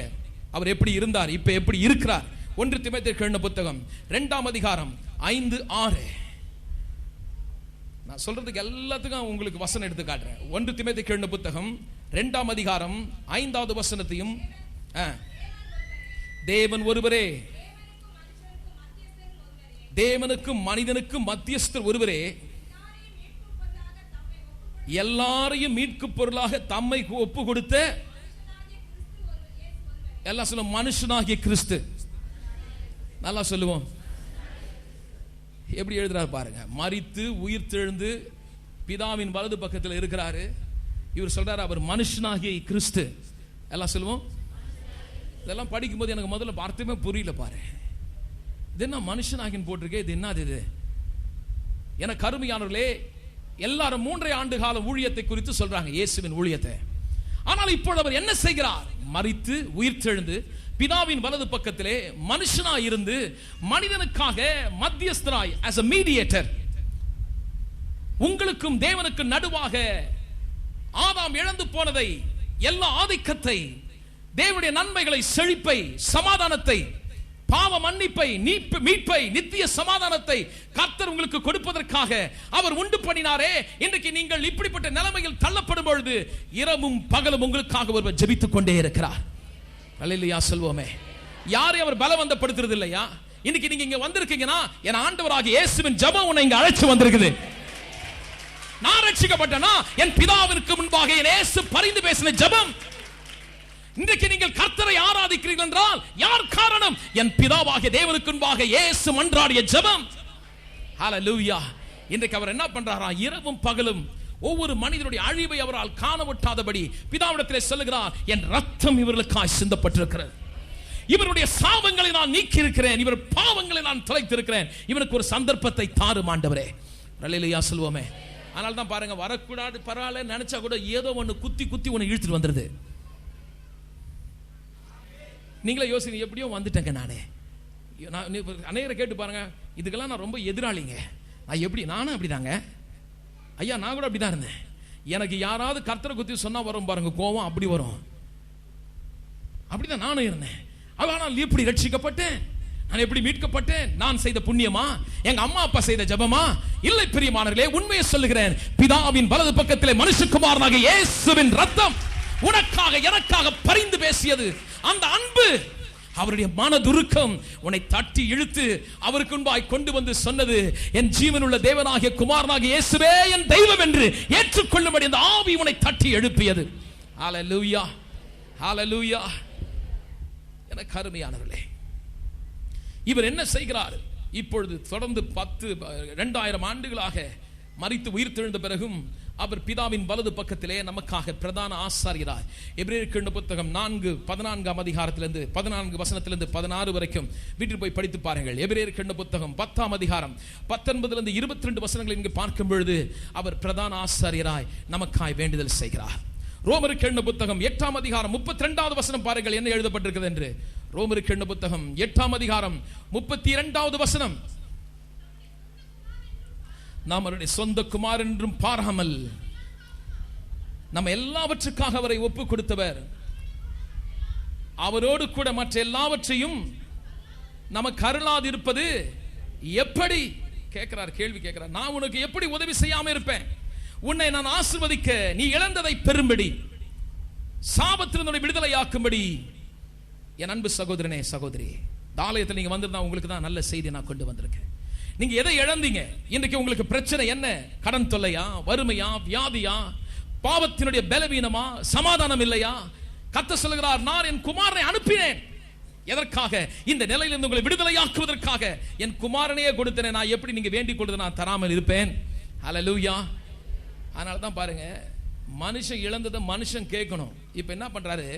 அவர் எப்படி இருந்தார், இப்ப எப்படி இருக்கிறார். 1 தீமோத்தேயு எழுதின புத்தகம் 2ஆம் அதிகாரம் 5-6. நான் சொல்றதுக்கு எல்லாத்துக்கும் உங்களுக்கு வசனம் எடுத்து காட்டுறேன். 1 தீமோத்தேயு எழுதின புத்தகம் 2ஆம் அதிகாரம் 5வது வசனத்தையும், தேவன் ஒருவரே, தேவனுக்கும் மனிதனுக்கும் மத்தியஸ்தர் ஒருவரே, எல்லாரையும் மீட்கும் பொருளாக தம்மை ஒப்பு கொடுத்த, எல்லாம் சொல்லுவோம், மனுஷனாகிய கிறிஸ்து. நல்லா சொல்லுவோம். எப்படி எழுதுறாரு பாருங்க. மரித்து உயிர்த்தெழுந்து பிதாவின் வலது பக்கத்தில் இருக்கிறாரு. இவர் சொல்றாரு அவர் மனுஷனாகிய கிறிஸ்து. எல்லாம் சொல்லுவோம். இதெல்லாம் படிக்கும்போது எனக்கு முதல்ல அர்த்தமே புரியல. பாரு, இது என்ன மனுஷனாகின்னு போட்டிருக்கே, இது என்னது இது? என கருமையானவர்களே, எல்லாரும் 3 ஆண்டு கால ஊழியத்தை குறித்து சொல்றாங்க, இயேசுவின் ஊழியத்தை. ஆனால் இப்பொழுது அவர் என்ன செய்கிறார்? மரித்து உயிர்த்தெழுந்து பிதாவின் வலது பக்கத்திலே மனுஷனாய் இருந்து மனிதனுக்காக மத்தியஸ்தராய், as a mediator, உங்களுக்கும் தேவனுக்கும் நடுவாக ஆதாம் இழந்து போனதை, எல்லா ஆதிக்கத்தை, தேவனுடைய நன்மைகளை, செழிப்பை, சமாதானத்தை, பாவ மன்னிப்பை, மீட்பை, நித்திய சமாதானத்தை கர்த்தர் உங்களுக்கு கொடுப்பதற்காக அவர் உண்டு பண்ணினாரே. இன்றைக்கு நீங்கள் இப்படிப்பட்ட நிலைமையில் தள்ளப்படும் பொழுது இரவும் பகலும் உங்களுக்காக ஒருவர் ஜெபித்துக் கொண்டே இருக்கிறார். அல்லேலூயா சொல்வோமே. யாரை அவர் பலவந்தப்படுத்துறது இல்லையா? இன்னைக்கு நீங்க இங்க வந்திருக்கீங்கன்னா என் ஆண்டவராகிய இயேசுவின் ஜெபம் உன்னை இங்க அழைச்சு வந்திருக்குது. நான் ரட்சிக்கப்பட்டனா என் பிதாவிற்கு முன்பாக என் இயேசு பரிந்து பேசின ஜெபம். இன்றைக்கு நீங்கள் கர்த்தரை ஆராதிக்கிறீர்கள் என்றால் யார் காரணம்? என் பிதாவாகிய தேவனுக்கு முன்பாக இயேசு மன்றாடிய ஜெபம். ஹல்லேலூயா. இன்றைக்கு அவர் என்ன பண்றாரா? இரவும் பகலும் ஒவ்வொரு மனிதனுடைய அழிவை அவரால் காண விட்டாதபடி பிதாவிடத்திலே சொல்லுகிறார், என் ரத்தம் இவர்களுக்காய் சிந்தப்பட்டிருக்கிறது, இவருடைய சாபங்களை நான் நீக்கி இருக்கிறேன், இவர் பாவங்களை நான் தொலைத்திருக்கிறேன், இவனுக்கு ஒரு சந்தர்ப்பத்தை தாரும் ஆண்டவரே. அல்லேலூயா சொல்வோமே. அதனால தான் பாருங்க, வரக்கூடாது பரவாயில்ல நினைச்சா கூட ஏதோ ஒன்று குத்தி குத்தி ஒன்று இழுத்துட்டு வந்துருது. நீங்களே யோசிங்க, எப்படியோ வந்துட்டேங்க நானே. அநேகரை கேட்டு பாருங்க, இதுக்கெல்லாம் நான் ரொம்ப எதிராளிங்க. நான் எப்படி? நானும் அப்படிதாங்க ஐயா, நான் கூட அப்படிதான் இருந்தேன். எனக்கு யாராவது கர்த்தரை குத்தி சொன்னா வரும் பாருங்க கோவம், அப்படி வரும். அப்படிதான் நானும் இருந்தேன். ஆனால் எப்படி ரட்சிக்கப்பட்டேன்? நான் எப்படி மீட்கப்பட்டேன்? நான் செய்த புண்ணியமா? எங்க அம்மா அப்பா செய்த ஜெபமா? இல்லை பிரியமானவர்களே, உண்மையை சொல்லுகிறேன். பிதாவின் வலது பக்கத்திலே மனுஷகுமாரனாகிய இயேசுவின் ரத்தம் உனக்காக எனக்காக பரிந்து பேசியது. அந்த அன்பு, அவருடைய மனதுருக்கம் உன்னை தட்டி இழுத்து அவருக்கு முன்பாய் கொண்டு வந்து சொன்னது, என் ஜீவனுள்ள தேவனாகிய குமாரனாகிய இயேசுவே என் தெய்வம் என்று ஏற்றுக்கொள்ளும்படி அந்த ஆவி உன்னை தட்டி எழுப்பியது. ஹல்லேலூயா, ஹல்லேலூயா. எனக்கு அருமையானவர்களே, இவர் என்ன செய்கிறார்? இப்பொழுது தொடர்ந்து 2000 ஆண்டுகளாக மரித்து உயிர்த்தெழுந்த பிறகும் அவர் பிதாவின் வலது பக்கத்திலே நமக்காக பிரதான ஆசாரியராய், எபிரேயருக்கு எழுதின புத்தகம் 4:14 அதிகாரத்திலிருந்து 14 வசனத்திலிருந்து 16 வரைக்கும் வீட்டில் போய் படித்து பாருங்கள். எபிரேயருக்கு எழுதின புத்தகம் 10ஆம் அதிகாரம் 19 22 வசனங்களை இங்கு பார்க்கும் பொழுது அவர் பிரதான ஆசாரியராய் நமக்காய் வேண்டுதல் செய்கிறார். ரோமருக்கு எழுதின புத்தகம் 8ஆம் அதிகாரம் 32வது வசனம் பாருங்கள் என்ன எழுதப்பட்டிருக்கிறது என்று. ரோமருக்கு எழுதின புத்தகம் 8ஆம் அதிகாரம் 32வது வசனம், நாம் அவருடைய சொந்த குமார் என்றும் பாராமல் நம்ம எல்லாவற்றுக்காக அவரை ஒப்பு கொடுத்தவர், அவரோடு கூட மற்ற எல்லாவற்றையும் நமக்கு அருளாது இருப்பது எப்படி? கேட்கிறார், கேள்வி கேட்கிறார். நான் உனக்கு எப்படி உதவி செய்யாம இருப்பேன்? உன்னை நான் ஆசீர்வதிக்க, நீ இழந்ததை பெறும்படி, சாபத்திலிருந்து விடுதலையாக்கும்படி. என் அன்பு சகோதரனே சகோதரி, ஆலயத்தில் நீங்க வந்திருந்தா உங்களுக்கு தான் நல்ல செய்தி நான் கொண்டு வந்திருக்கேன். நீங்க எதை இழந்தீங்க? இன்றைக்கு உங்களுக்கு பிரச்சனை என்ன? கடன் தொல்லையா, வறுமையா, வியாதியா, பாவத்தினுடைய பலவீனமா, சமாதானம் இல்லையா? கர்த்தர் சொல்கிறார், நான் என் குமாரனை அனுப்பினேன். எதற்காக? இந்த நிலையிலிருந்து உங்களை விடுதலையாக்குவதற்காக என் குமாரனையே கொடுத்தேன். நான் எப்படி நீங்க வேண்டிக் கொள்வது நான் தராமல் இருப்பேன்? ஹல்லேலூயா. அதனால தான் பாருங்க, மனுஷன் இழந்ததை மனுஷன் கேட்கணும். இப்ப என்ன பண்றாரு?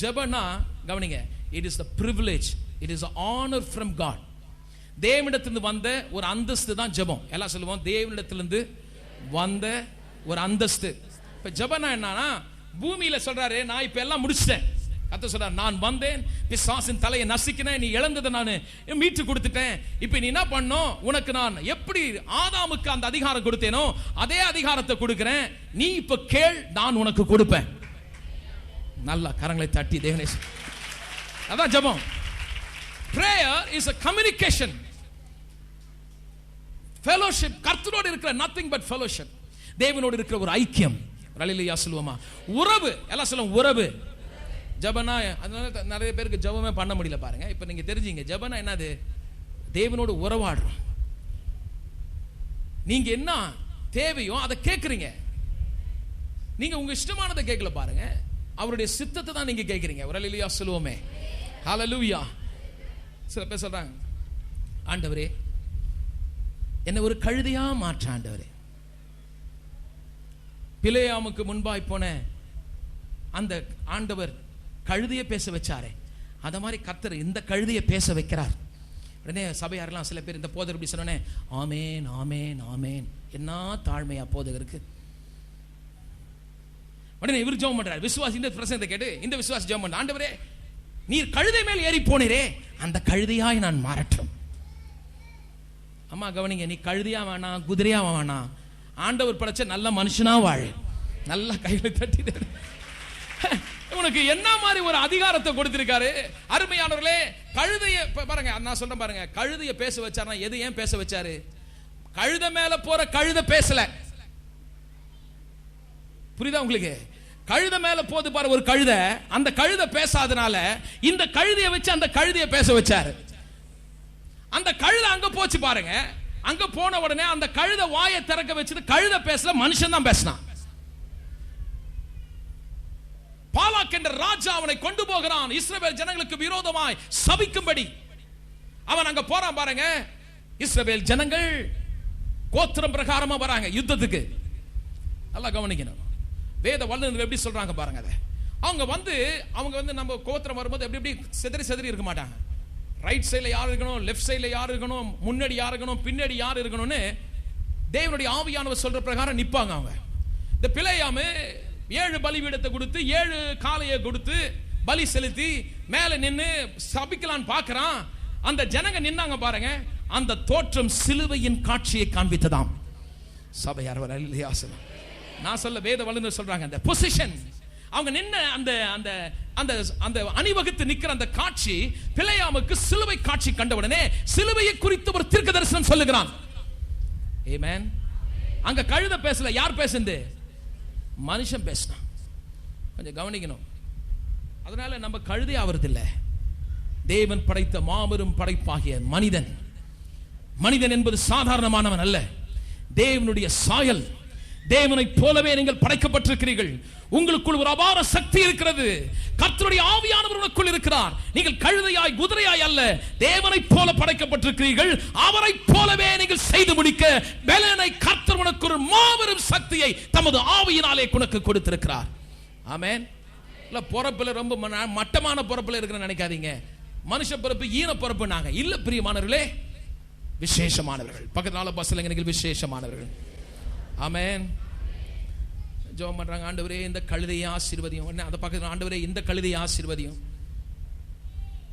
ஜெபனா கவனிங்க, it is the privilege, it is an honor from God. தேவனிடத்திலிருந்து வந்த ஒரு அந்தஸ்து தான் ஜெபம். எல்லாம் சொல்லுவோம், தேவனிடத்திலிருந்து வந்த ஒரு அந்தஸ்து. இப்ப ஜெபம்னா என்னன்னா, பூமியில சொல்றாரு நான் இப்ப எல்லாம் முடிச்சிட்டேன். கர்த்தர் சொல்றார், நான் வந்தேன், பிசாசின் தலையை நசுக்கினேன், நீ இழந்ததை நான் மீட்டு கொடுத்துட்டேன். இப்ப நீ என்ன பண்ணணும், உனக்கு நான் எப்படி ஆதாமுக்கு அந்த அதிகாரம் கொடுத்தேனோ அதே அதிகாரத்தை கொடுக்கிறேன். நீ இப்ப கேள், நான் உனக்கு கொடுப்பேன். நல்லா கரங்களை தட்டி தேவனே, அதான் ஜெபம். Prayer is a communication, fellowship. கர்த்தரோடு இருக்கிற nothing but fellowship. தேவனோடு இருக்கிற ஒரு ஐக்கியம். அல்லேலூயா சொல்லுவோமா? உறவு. எல்லாம் சொல்லுவோம், உறவு. ஜெபனா, அதனால நிறைய பேருக்கு ஜெபமே பண்ண முடியல பாருங்க. இப்ப நீங்க தெரிஞ்சீங்க ஜெபனா என்னது? தேவனோடு உறவாடுறோம். நீங்க என்ன தேவையோ அதை கேட்கறீங்க. நீங்க உங்க இஷ்டமானதை கேட்கல பாருங்க, அவருடைய சித்தத்தை தான் நீங்க கேட்கறீங்க. அல்லேலூயா சொல்லுவோமே, ஹல்லேலூயா. சில பேர் சொல்றாங்க, ஆண்டவரே என்ன ஒரு கழுதையா மாற்ற ஆண்டவரே. பிலேயாமுக்கு முன்பாய் போன அந்த ஆண்டவர் கழுதையை பேச வச்சாரே, அத மாதிரி கர்த்தர் இந்த கழுதையை பேச வைக்கிறார். உடனே சபையாரெல்லாம் சில பேர் இந்த போதகர் இப்படி சொன்னே, ஆமேன் ஆமேன் ஆமேன். என்ன தாழ்மையா போதகருக்கு. உடனே இவர் ஜெபம் பண்றார், விசுவாசி இந்த பிரசங்கத்தை கேட்டு இந்த விசுவாசி ஜெபம் பண்ண, ஆண்டவரே நீர் கழுதை மேல் ஏறி போனீரே, அந்த கழுதையாய் நான் மாறட்டும். அம்மா கவனிங்க, நீ கழுதையா வேணாம், குதிரையா வேணாம், ஆண்டவர் படைச்ச நல்ல மனுஷனா வாழு. நல்ல கையில தட்டி உனக்கு என்ன மாதிரி ஒரு அதிகாரத்தை கொடுத்திருக்காரு. அருமையானவர்களே, கழுதைய பாருங்க, நான் சொல்றேன் பாருங்க, கழுதைய பேச வச்சாருன்னா எது ஏன் பேச வச்சாரு? கழுதை மேல போற கழுதை பேசல. புரியுதா உங்களுக்கு? கழுதை மேல போது பாரு ஒரு கழுதை, அந்த கழுதை பேசாதனால இந்த கழுதையை வச்சு அந்த கழுதையை பேச வச்சாரு. அந்த கழுதை அங்க போச்சு பாருங்க, அங்க போன உடனே அந்த கழுதை வாயை திறக்க வச்சது கழுதை பேசல, மனுஷன் தான் பேசினான். பாலாக் என்ற ராஜா அவனை கொண்டு போகிறான் இஸ்ரவேல் ஜனங்களுக்கு விரோதமாய் சபிக்கும்படி. அவன் அங்க போறான் பாருங்க. இஸ்ரவேல் ஜனங்கள் கோத்திரம் பிரகாரமா வராங்க யுத்தத்துக்கு. நல்லா கவனிக்கணும், வேத வல்லுநர்கள் எப்படி சொல்றாங்க பாருங்க. அதை அவங்க வந்து நம்ம கோத்திரம் வரும்போது எப்படி எப்படி செதறி இருக்க மாட்டாங்க. ரைட் சைடுல யார் இருக்கணும், லெஃப்ட் சைடுல யார் இருக்கணும், முன்னாடி யார் இருக்கணும், பின்னாடி யார் இருக்கணும்னு தேவனுடைய ஆவியானவர் சொல்ற பிரகாரம் நிப்பாங்க. அவங்க இந்த பிலேயாமு 7 பலிபீடத்தை கொடுத்து 7 காளையை கொடுத்து பலி செலுத்தி மேல நின்னு சபிக்கலான்னு பார்க்கறான். அந்த ஜனங்க நின்னாங்க பாருங்க, அந்த தோற்றம் சிலுவையின் காட்சியை காண்பித்ததாம். சபையார் அல்லேலூயா சொல்லுங்க. நான் சொல்ல வேத வல்லுநர் சொல்றாங்க, அந்த பொசிஷன் அவங்க நின்ன அந்த அந்த அந்த அந்த அணிவகுத்து நிக்கிற அந்த காட்சி பிலேயாமுக்கு சிலுவை காட்சி கண்டவுடனே சிலுவையை குறித்து ஒரு தீர்க்க தரிசனம் சொல்லுகிறான். ஆமென். அங்க கழுதை பேசல, யார் பேசுது? மனுஷன் பேசினான். கொஞ்சம் கவனிக்கணும். அதனால நம்ம கழுதை ஆவறது இல்லை. தேவன் படைத்த மாபெரும் படைப்பாகிய மனிதன். மனிதன் என்பது சாதாரணமானவன் அல்ல, தேவனுடைய சாயல். தேவனை போலவே நீங்கள் படைக்கப்பட்டிருக்கிறீர்கள். உங்களுக்குள் ஒரு அபார சக்தி இருக்கிறது. கர்த்தருடைய ஆவியானவர் உங்களுக்குள் இருக்கிறார். நீங்கள் கழுதையாய் குதிரையாய் அல்ல, தேவனை போல படைக்கப்பட்டிருக்கிறீர்கள். அவரை போலவே நீங்கள் செய்து முடிக்க பலனை கர்த்தர் உனக்கு ஒரு மாபெரும் சக்தியை தமது ஆவியினாலே உனக்கு கொடுத்திருக்கிறார். ஆமென். இல்ல பொறப்புல ரொம்ப மட்டமான பொறப்புல இருக்கிற நினைக்காதீங்க. மனுஷ பிறப்பு ஈன பிறப்பு நாங்க இல்ல பிரியமானவர்களே, விசேஷமானவர்கள். பக்கத்துல பஸ்ல நீங்கள் விசேஷமானவர்கள். ஆமென். ஜெபம் பண்றாங்க, ஆண்டவரே இந்த கழுதையை ஆசீர்வதியும். உடனே அந்த பக்கத்துல, ஆண்டவரே இந்த கழுதையை ஆசீர்வதியும்.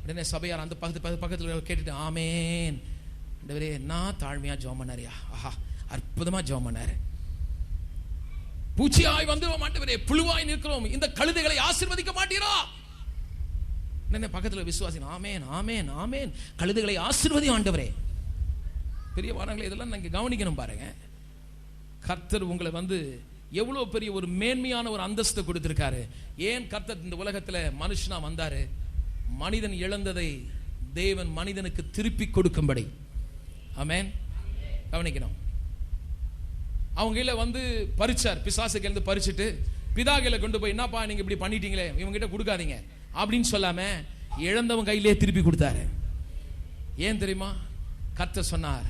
உடனே சபையார் அந்த பக்கத்துல கேட்டுட்டு ஆமென். ஆண்டவரே நான் தாழ்மையா ஜெபம் பண்ணாரியா, ஆஹா அற்புதமா ஜெபம் பண்ணாரு. பூச்சியாய் வந்து ஆண்டவரே புழுவாய் நிற்கிறோம், இந்த கழுதைகளை ஆசீர்வதிக்க மாட்டீரா? பக்கத்துல விசுவாசி ஆமென் ஆமென் ஆமென், கழுதைகளை ஆசீர்வதியும் ஆண்டவரே. பெரிய வாரங்களை இதெல்லாம் நீங்க கவனிக்கணும் பாருங்க. கர்த்தர் உங்களை வந்து எவ்வளவு பெரிய ஒரு மேன்மையான ஒரு அந்தஸ்து கொடுத்திருக்காரு. ஏன் கர்த்தர் இந்த உலகத்துல மனுஷனா வந்தாரு? மனிதன் இழந்ததை தேவன் மனிதனுக்கு திருப்பி கொடுக்கும்படி. ஆமென். கவனிக்கணும். அவங்க வந்து பறிச்சார், பிசாசுக்கு இருந்து பறிச்சுட்டு பிதாகளை கொண்டு போய், என்னப்பா நீங்க இப்படி பண்ணிட்டீங்களே, இவங்க கிட்ட கொடுக்காதீங்க அப்படின்னு சொல்லாம இழந்தவன் கையிலே திருப்பி கொடுத்தாரு. ஏன் தெரியுமா? கர்த்தர் சொன்னார்,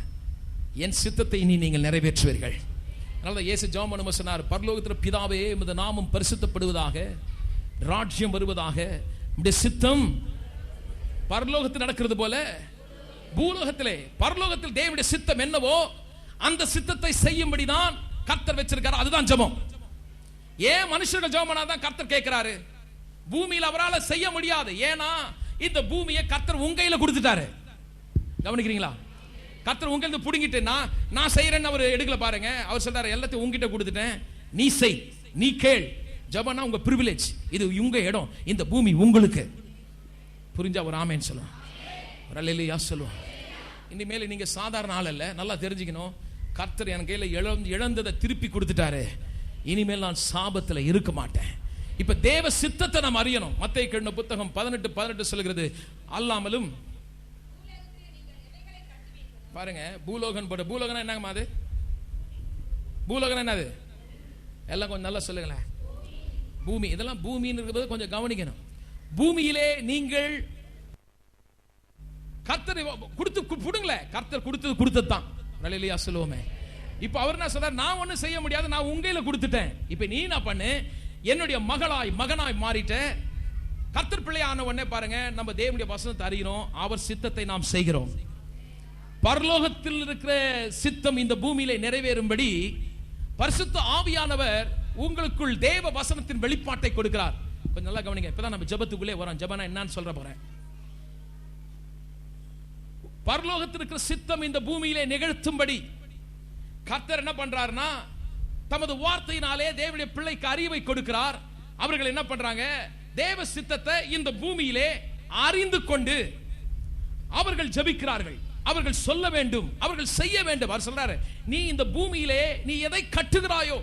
என் சித்தத்தை இனி நீங்கள் நிறைவேற்றுவீர்கள். அதனால இயேசு ஜெபம் பண்ணும்போது சொன்னார், பரலோகத்தில் பிதாவே உம்முடைய நாமம் பரிசுத்தப்படுவதாக, ராஜ்யம் வருவதாக, உம்முடைய சித்தம் பரலோகத்தில் நடக்கிறது போல பூலோகத்திலே பரலோகத்தில் தேவனுடைய சித்தம் என்னவோ அந்த சித்தத்தை செய்யும்படி தான் கர்த்தர் வச்சிருக்காரு. அதுதான் ஜெபம். ஏன் மனுஷர்கள் ஜெபம் பண்ணாதான் கர்த்தர் கேட்கிறாரு? பூமியில் அவரால் செய்ய முடியாது. ஏன்னா இந்த பூமியை கர்த்தர் உங்க கையில கொடுத்துட்டாரு. கவனிக்கிறீங்களா? கர்த்தர் உங்க கையில புடுங்கிட்டு நான் செய்யறேன்னு அவர் எடுக்கல பாருங்க. அவர் சொல்றாரு எல்லாத்தையும் உங்ககிட்ட கொடுத்துட்டேன், நீ செய், நீ கேள். ஜெபம்னா உங்க பிரிவிலேஜ், இது உங்க இடம், இந்த பூமி உங்களுக்கு. புரிஞ்சா ஒரு ஆமென் சொல்லுவோம், ஒரு அல்லேலூயா சொல்லுவோம். இனிமேல் நீங்க சாதாரண ஆள் அல்ல, நல்லா தெரிஞ்சுக்கணும். கர்த்தர் என் கையில இழந்ததை திருப்பி கொடுத்துட்டாரு. இனிமேல் நான் சாபத்தில் இருக்க மாட்டேன். இப்ப தேவ சித்தத்தை நாம் அறியணும். மத்தேயு எழுதின புத்தகம் 18:18 சொல்கிறது, அல்லாமலும் பாருங்க பூலோகன் போட. பூலோகனா என்னங்கம்மா? அது பூலோகனா என்னது? எல்லாம் கொஞ்சம் நல்லா சொல்லுங்களேன். பூமி, இதெல்லாம் பூமின்னு இருக்கிறது கொஞ்சம் கவனிக்கணும். பூமியிலே நீங்கள் கர்த்தர் கொடுத்து புடுங்கள, கர்த்தர் கொடுத்தது தான். அல்லேலூயா சொல்லுவோமே. இப்ப அவர் என்ன சொல்றார்? நான் ஒண்ணும் செய்ய முடியாது, நான் உங்கையில கொடுத்துட்டேன். இப்ப நீ என்ன பண்ணு, என்னுடைய மகனாய் மாறிட்ட. கர்த்தர் பிள்ளையான உடனே பாருங்க, நம்ம தேவனுடைய வசனத்தை அறிகிறோம், அவர் சித்தத்தை நாம் செய்கிறோம். பரலோகத்தில் இருக்கிற சித்தம் இந்த பூமியிலே நிறைவேறும்படி பரிசுத்த ஆவியானவர் உங்களுக்குள் தேவ வசனத்தின் வெளிப்பாட்டை கொடுக்கிறார். கொஞ்சம் நல்லா கவனிங்க. இப்பதான் நம்ம ஜெபத்துக்குள்ளே வரோம். ஜெபனா என்னன்னு சொல்ற போறேன். பரலோகத்தில் இருக்கிற சித்தம் இந்த பூமியிலே நிகழ்த்தும்படி கர்த்தர் என்ன பண்றாருன்னா, தமது வார்த்தையினாலே தேவனுடைய பிள்ளைக்கு அறிவை கொடுக்கிறார். அவர்கள் என்ன பண்றாங்க? தேவ சித்தத்தை இந்த பூமியிலே அறிந்து கொண்டு அவர்கள் ஜெபிக்கிறார்கள். அவர்கள் சொல்ல வேண்டும், அவர்கள் செய்ய வேண்டும். அவர் சொல்றாரு, நீ இந்த பூமியிலே நீ எதை கட்டுகிறாயோ,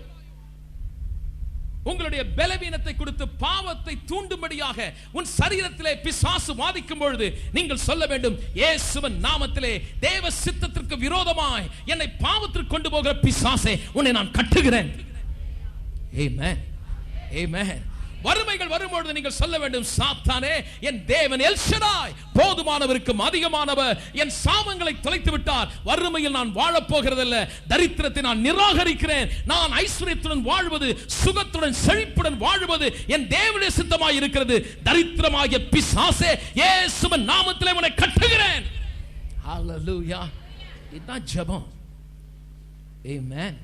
உங்களுடைய பலவீனத்தை கொடுத்து பாவத்தை தூண்டும்படியாக உன் சரீரத்திலே பிசாசு வாதிக்கும் பொழுது நீங்கள் சொல்ல வேண்டும், இயேசுவின் நாமத்திலே தேவ சித்தத்திற்கு விரோதமாய் என்னை பாவத்திற்கு கொண்டு போகிற பிசாசே, உன்னை நான் கட்டுகிறேன். ஆமென், ஆமென். வறுமைகள் வரும்பொழுது நீங்கள் சொல்ல வேண்டும், சாத்தானே, என் தேவன் எல் ஷடாய் போதுமானவருக்கும் அதிகமானவர் என் சாபங்களை தொலைத்து விட்டார். வறுமையில் நான் வாழப் போகிறதில்ல, தரித்திரத்தை நான் நிராகரிக்கிறேன். நான் ஐஸ்வரியத்துடன் வாழ்வது, சுகத்துடன் செழிப்புடன் வாழ்வது என் தேவனுடைய சித்தமாய் இருக்கிறது. தரித்திரமாகிய பிசாசே, இயேசுவின் நாமத்திலே உன்னை கட்டுகிறேன். ஹalleluya. இதுதான் ஜெபம். ஆமென்,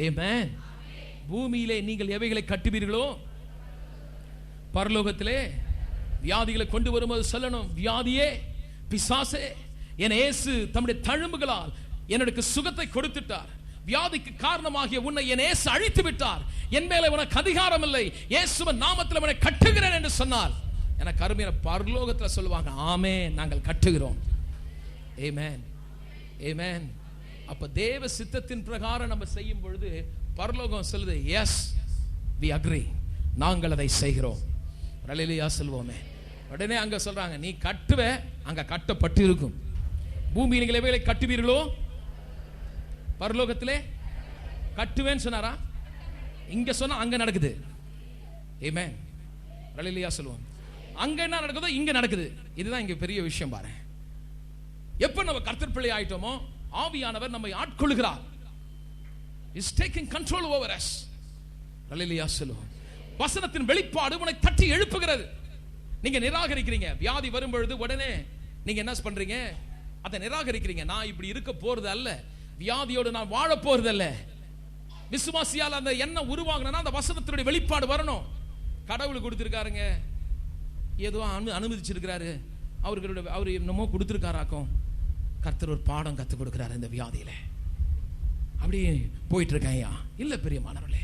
ஆமென். பூமியிலே நீங்கள் எவைகளை கட்டுவீர்களோ, பரலோகத்திலே வியாதிகளை கொண்டு வரும்போது சொல்லணும், வியாதியே, பிசாசே, என் இயேசு தம்முடைய தழும்புகளால் எனக்கு சுகத்தை கொடுத்துட்டார். வியாதிக்கு காரணமாகிய உன்னை என் இயேசு அழித்து விட்டார். என் மேலே உனக்கு அதிகாரம் இல்லை. இயேசுவின் நாமத்தில் உன்னை கட்டுகிறேன் என்று சொன்னால் எனக்கு அருமையான பரலோகத்தில் சொல்லுவாங்க, ஆமென், நாங்கள் கட்டுகிறோம். ஆமென், ஆமென். அப்ப தேவ சித்தத்தின் பிரகாரம் நம்ம செய்யும் பொழுது பரலோகம் சொல்லுது, எஸ், we agree, நாங்கள் அதை செய்கிறோம். அல்லேலூயா சொல்வோமே. உடனே அங்க சொல்றாங்க, நீ கட்டுவ, அங்க கட்டப்பட்டு இருக்கும். பூமியில் நீங்கள் எவைகளை கட்டுவீர்களோ, பரலோகத்திலே கட்டுவேன்னு சொன்னாரா? இங்க சொன்னா அங்க நடக்குது. ஆமென், அல்லேலூயா சொல்வோம். அங்க என்ன நடக்குதோ இங்க நடக்குது. இதுதான் இங்க பெரிய விஷயம் பாரு. எப்ப நம்ம கர்த்தர் பிள்ளை ஆயிட்டோமோ, ஆவியானவர் நம்மை ஆட்கொள்கிறார். is taking control over us. அல்லேலூயா சொல்லுவோம். வசனத்தின் வெளிப்பாடு உன்னை தட்டி எழுப்புகிறது. நீங்க நிராகரிக்கிறீங்க. வியாதி வரும்பொழுது உடனே நீங்க என்ன பண்றீங்க? அதை நிராகரிக்கிறீங்க. நான் இப்படி இருக்க போறது அல்ல, வியாதியோடு நான் வாழ போறது அல்ல. விசுவாசியால் அந்த எண்ணம் உருவாகணும்னா அந்த வசனத்தினுடைய வெளிப்பாடு வரணும். கடவுள் கொடுத்திருக்காருங்க, ஏதோ அனுமதிச்சிருக்கிறாரு, அவர் என்னமோ கொடுத்திருக்காராக்கும். கர்த்தர் ஒரு பாடம் கற்றுக் கொடுக்கிறாரு இந்த வியாதியில. அப்படி போயிட்டு இருக்கேன். இல்ல பெரியமானவர்களே,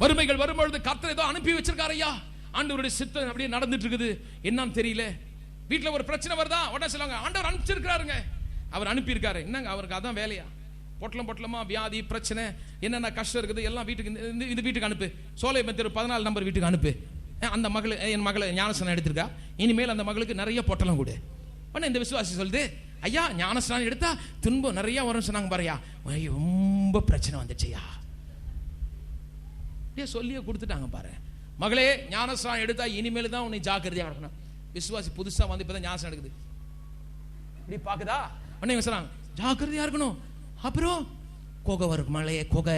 வறுமைகள் வரும்பொழுது கர்த்தர் ஏதோ அனுப்பி வச்சிருக்காரு. ஐயா, ஆண்டவருடைய சித்தம் அப்படியே நடந்துட்டு இருக்குது, என்னன்னு தெரியல. வீட்டுல ஒரு பிரச்சனை வருதா, உடனே சொல்லுவாங்க, ஆண்டவர் அனுப்பிச்சிருக்காருங்க, அவர் அனுப்பியிருக்காரு. என்னங்க அவருக்கு அதான் வேலையா? பொட்டலமா வியாதி பிரச்சனை என்னென்ன கஷ்டம் இருக்குது எல்லாம் வீட்டுக்கு, இந்த வீட்டுக்கு அனுப்பு. சோலை மத்திய 14 நம்பர் வீட்டுக்கு அனுப்பு. அந்த மகள், என் மகளை ஞானஸ்நானம் எடுத்திருக்கா, இனிமேல் அந்த மகளுக்கு நிறைய பொட்டலம் கொடு. உடனே இந்த விசுவாசி சொல்லுது, ஐயா ஞானஸ்நானம் எடுத்தா துன்பம் நிறைய வரும்னு சொன்னாங்க பாருயா, ரொம்ப பிரச்சனை வந்துச்சுயா. சொல்லியே கொடுத்துட்டாங்க பாரு. மகளே, ஞானஸ்நானம் எடுத்தா இனிமேல் தான் உன்னை ஜாக்கிரதையா இருக்கணும். விசுவாசி புதுசா வந்து இப்பதான் ஞானஸ்நானம் எடுக்குது, இப்படி பாக்குதா. உடனே சொன்னாங்க ஜாக்கிரதையா இருக்கணும். அப்புறம் கொகை வரும், மழையே கொகை.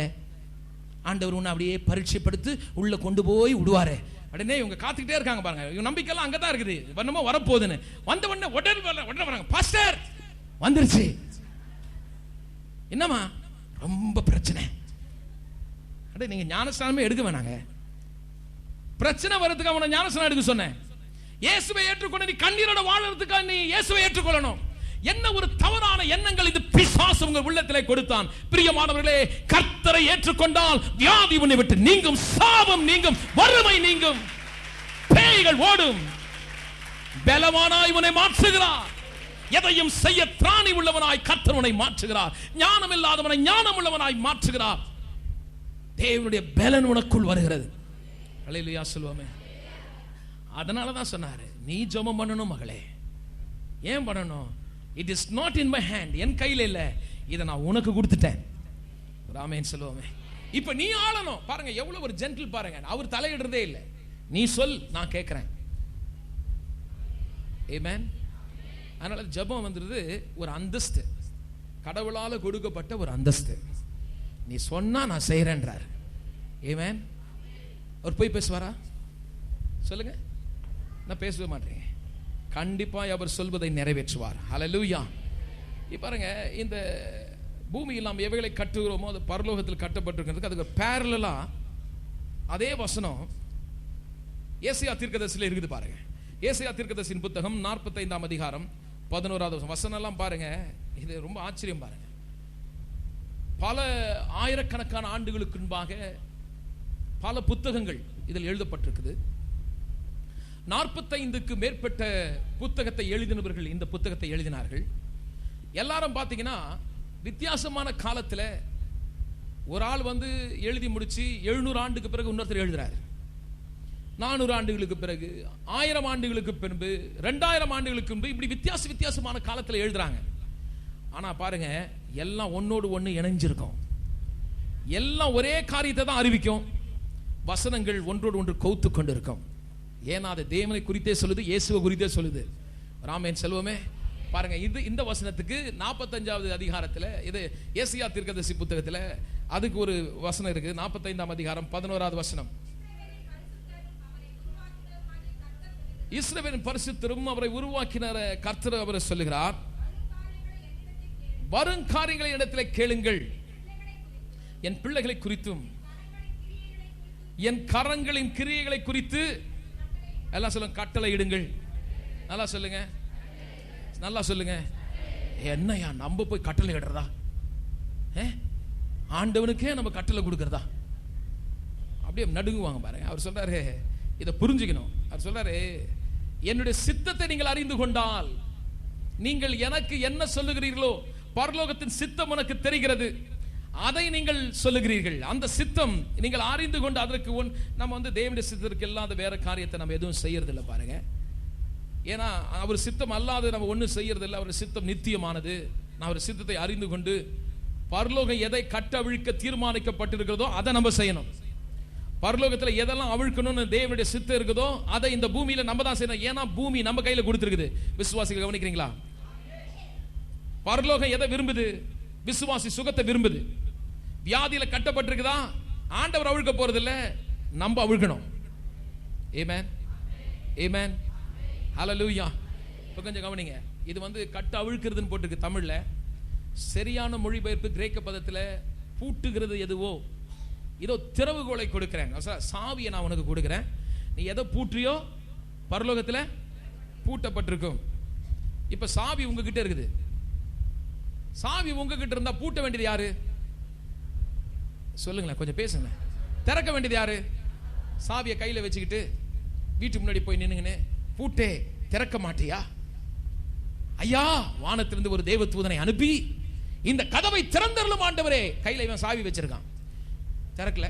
ஆண்டவர் ஒன்று அப்படியே பரீட்சைப்படுத்தி உள்ள கொண்டு போய் விடுவாரு. உடனே இவங்க காத்துக்கிட்டே இருக்காங்க பாருங்க, இவங்க நம்பிக்கைலாம் அங்கதான் இருக்குது, என்னமோ வரப்போகுதுன்னு. வந்த உடனே உடனே வராங்க, பாஸ்டர் வந்துருச்சு. என்னமா ரொம்ப பிரச்சனை? அட நீங்க ஞானஸ்நானமே எடுக்க வேணாங்க, பிரச்சனை வரதுக்கு அவனை ஞானஸ்நானம் எடுக்க சொன்னேன். இயேசுவை ஏற்றுக்கொண்டு நீ கண்ணீரோட வாழறதுக்காக நீ இயேசுவை ஏற்றுக்கொள்ளணும். என்ன ஒரு தவறான எண்ணங்கள் இது பிசாசு உங்கள் உள்ளத்திலே கொடுத்தான். பிரியமானவர்களே, கர்த்தரை ஏற்றுக்கொண்டால் வியாதி உன்னை விட்டு நீங்கும், சாபம் நீங்கும், வறுமை நீங்கும், பேய்கள் ஓடும். பலவானாய் உன்னை மாற்றுகிறார், எதையும் செய்ய திராணி உள்ளவனாய் கர்த்தர் உன்னை மாற்றுகிறார், ஞானம் இல்லாதவனை ஞானம் உள்ளவனாய் மாற்றுகிறார். தேவனுடைய பலன் உனக்குள் வருகிறது. அல்லேலூயா சொல்லுவோமே. அதனால தான் சொன்னாரு, நீ ஜெபம் பண்ணணும் மகளே. ஏன் பண்ணணும்? It is not in my hand, என் கையில இல்ல, இதை நான் உனக்கு கொடுத்துட்டேன். ஆமென் சொல்லுவோமே. இப்ப நீ ஆளணும். பாருங்க எவ்வளவு ஒரு ஜென்டில் பாருங்க, அவர் தலையிடுறதே இல்லை. நீ சொல், நான் கேட்கிறேன். ஆமென். அதனால ஜெபம் வந்துருது ஒரு அந்தஸ்து, கடவுளால கொடுக்கப்பட்ட ஒரு அந்தஸ்து. நீ சொன்னா நான் செய்யறேன்றார். ஆமென். அவர் போய் பேசுவாரா? சொல்லுங்க. நான் பேசவே மாட்டேன். கண்டிப்பாக அவர் சொல்வதை நிறைவேற்றுவார். ஹல்லேலூயா. பாருங்க, இந்த பூமியில் நாம் எவைகளை கட்டுகிறோமோ அது பரலோகத்தில் கட்டப்பட்டிருக்கிறதுக்கு அதுக்கு பேரலா அதே வசனம் ஏசாயா தீர்க்கதரிசியில இருக்குது பாருங்க. ஏசாயா தீர்க்கதரிசியின் புத்தகம் 45ஆம் அதிகாரம் 11வது வசனம் எல்லாம் பாருங்க. இது ரொம்ப ஆச்சரியம் பாருங்க. பல ஆயிரக்கணக்கான ஆண்டுகளுக்கு முன்பாக பல புத்தகங்கள் இதில் எழுதப்பட்டிருக்குது. 45க்கு மேற்பட்ட புத்தகத்தை எழுதினவர்கள் இந்த புத்தகத்தை எழுதினார்கள். எல்லாரும் பார்த்தீங்கன்னா வித்தியாசமான காலத்தில் ஒரு ஆள் வந்து எழுதி முடிச்சு 700 ஆண்டுக்கு பிறகு இன்னொருத்தர் எழுதுறாரு, 400 ஆண்டுகளுக்கு பிறகு, 1000 ஆண்டுகளுக்கு பின்பு, 2000 ஆண்டுகளுக்கு பின்பு, இப்படி வித்தியாசமான காலத்தில் எழுதுறாங்க. ஆனா பாருங்க, எல்லாம் ஒன்னோடு ஒன்று இணைஞ்சிருக்கும், எல்லாம் ஒரே காரியத்தை தான் அறிவிக்கும், வசனங்கள் ஒன்றோடு ஒன்று கௌத்து கொண்டு இருக்கும். ஏன்னா அது தேவனை குறித்தே சொல்லுது, இயேசுவை குறித்தே சொல்லுது. ராமேன் செல்வமே பாருங்க, இது இந்த வசனத்துக்கு 45வது அதிகாரத்தில், இது ஏசாயா தீர்க்கதரிசி புத்தகத்தில் அதுக்கு ஒரு வசனம் இருக்கு. 45ஆம் அதிகாரம் 11வது வசனம். இஸ்ரவேலின் பரிசுத்தரும் அவரை உருவாக்கின கர்த்தர் அவரை சொல்லுகிறார், வரும் காரியங்களை இடத்தில் கேளுங்கள், என் பிள்ளைகளை குறித்தும் என் கரங்களின் கிரியைகளை குறித்து எல்லாம் சொல்லுங்க, கட்டளை இடுங்கள். நல்லா சொல்லுங்க, நல்லா சொல்லுங்க. என்னையா நம்ம போய் கட்டளை இடுறதா? ஆண்டவனுக்கே நம்ம கட்டளை கொடுக்கறதா? அப்படியே நடுங்குவாங்க பாருங்க. அவர் சொல்றாரு, இதை புரிஞ்சுக்கணும். அவர் சொல்றாரு, என்னுடைய சித்தத்தை நீங்கள் அறிந்து கொண்டால், நீங்கள் எனக்கு என்ன சொல்லுகிறீர்களோ பரலோகத்தின் சித்தம் உனக்கு தெரிகிறது, அதை நீங்கள் சொல்லுகிறீர்கள். அந்த சித்தம் நீங்கள் அறிந்து கொண்டு அதற்கு நம்ம வந்து தேவனுடைய சித்தத்திற்கு இல்லாத வேற காரியத்தை நம்ம எதுவும் செய்யறது இல்லை பாருங்க. ஏன்னா அவர் சித்தம் அல்லாத நம்ம ஒன்றும் செய்யறது இல்லை. அவர் சித்தம் நித்தியமானது. நான் அவர் சித்தத்தை அறிந்து கொண்டு பரலோகம் எதை கட்ட அவிழ்க்க தீர்மானிக்கப்பட்டிருக்கிறதோ அதை நம்ம செய்யணும். பரலோகத்தில் எதெல்லாம் அவிழ்க்கணும்னு தேவனுடைய சித்தம் இருக்குதோ அதை இந்த பூமியில நம்ம தான் செய்யணும். ஏன்னா பூமி நம்ம கையில கொடுத்திருக்குது. விசுவாசிகள் கவனிக்கிறீங்களா? பரலோகம் எதை விரும்புது? விசுவாசி சுகத்தை விரும்புது. வியாதியில கட்டப்பட்டிருக்குதா, ஆண்டவர் அவிழ்க்க போறது இல்ல, நம்ம அவிழ்க்கணும். ஆமென், ஆமென், ஹல்லேலூயா. இப்போ கொஞ்சம் கவனிங்க. இது வந்து கட்ட அவிழ்க்கிறதுன்னு போட்டிருக்கு தமிழ்ல. சரியான மொழிபெயர்ப்பு கிரேக்க பதத்தில் பூட்டுகிறது எதுவோ, இதோ திறவுகோலை கொடுக்கிறேன், சாவியை நான் உனக்கு கொடுக்கிறேன், நீ எதை பூற்றியோ பரலோகத்தில் பூட்டப்பட்டிருக்கும். இப்ப சாவி உங்ககிட்ட இருக்குது. சாவி உங்ககிட்ட இருந்தா பூட்ட வேண்டியது யாரு? சொல்லுங்களேன், கொஞ்சம் பேசுங்க. திறக்க வேண்டியது யாரு? சாவியை கையில வச்சுக்கிட்டு வீட்டு முன்னாடி போய் நின்னுங்கன்னு, பூட்டே திறக்க மாட்டியா? ஐயா, வானத்திலிருந்து ஒரு தேவ தூதனை அனுப்பி இந்த கதவை திறந்தருளும் ஆண்டவரே. கையில இவன் சாவி வச்சிருக்கான், திறக்கல.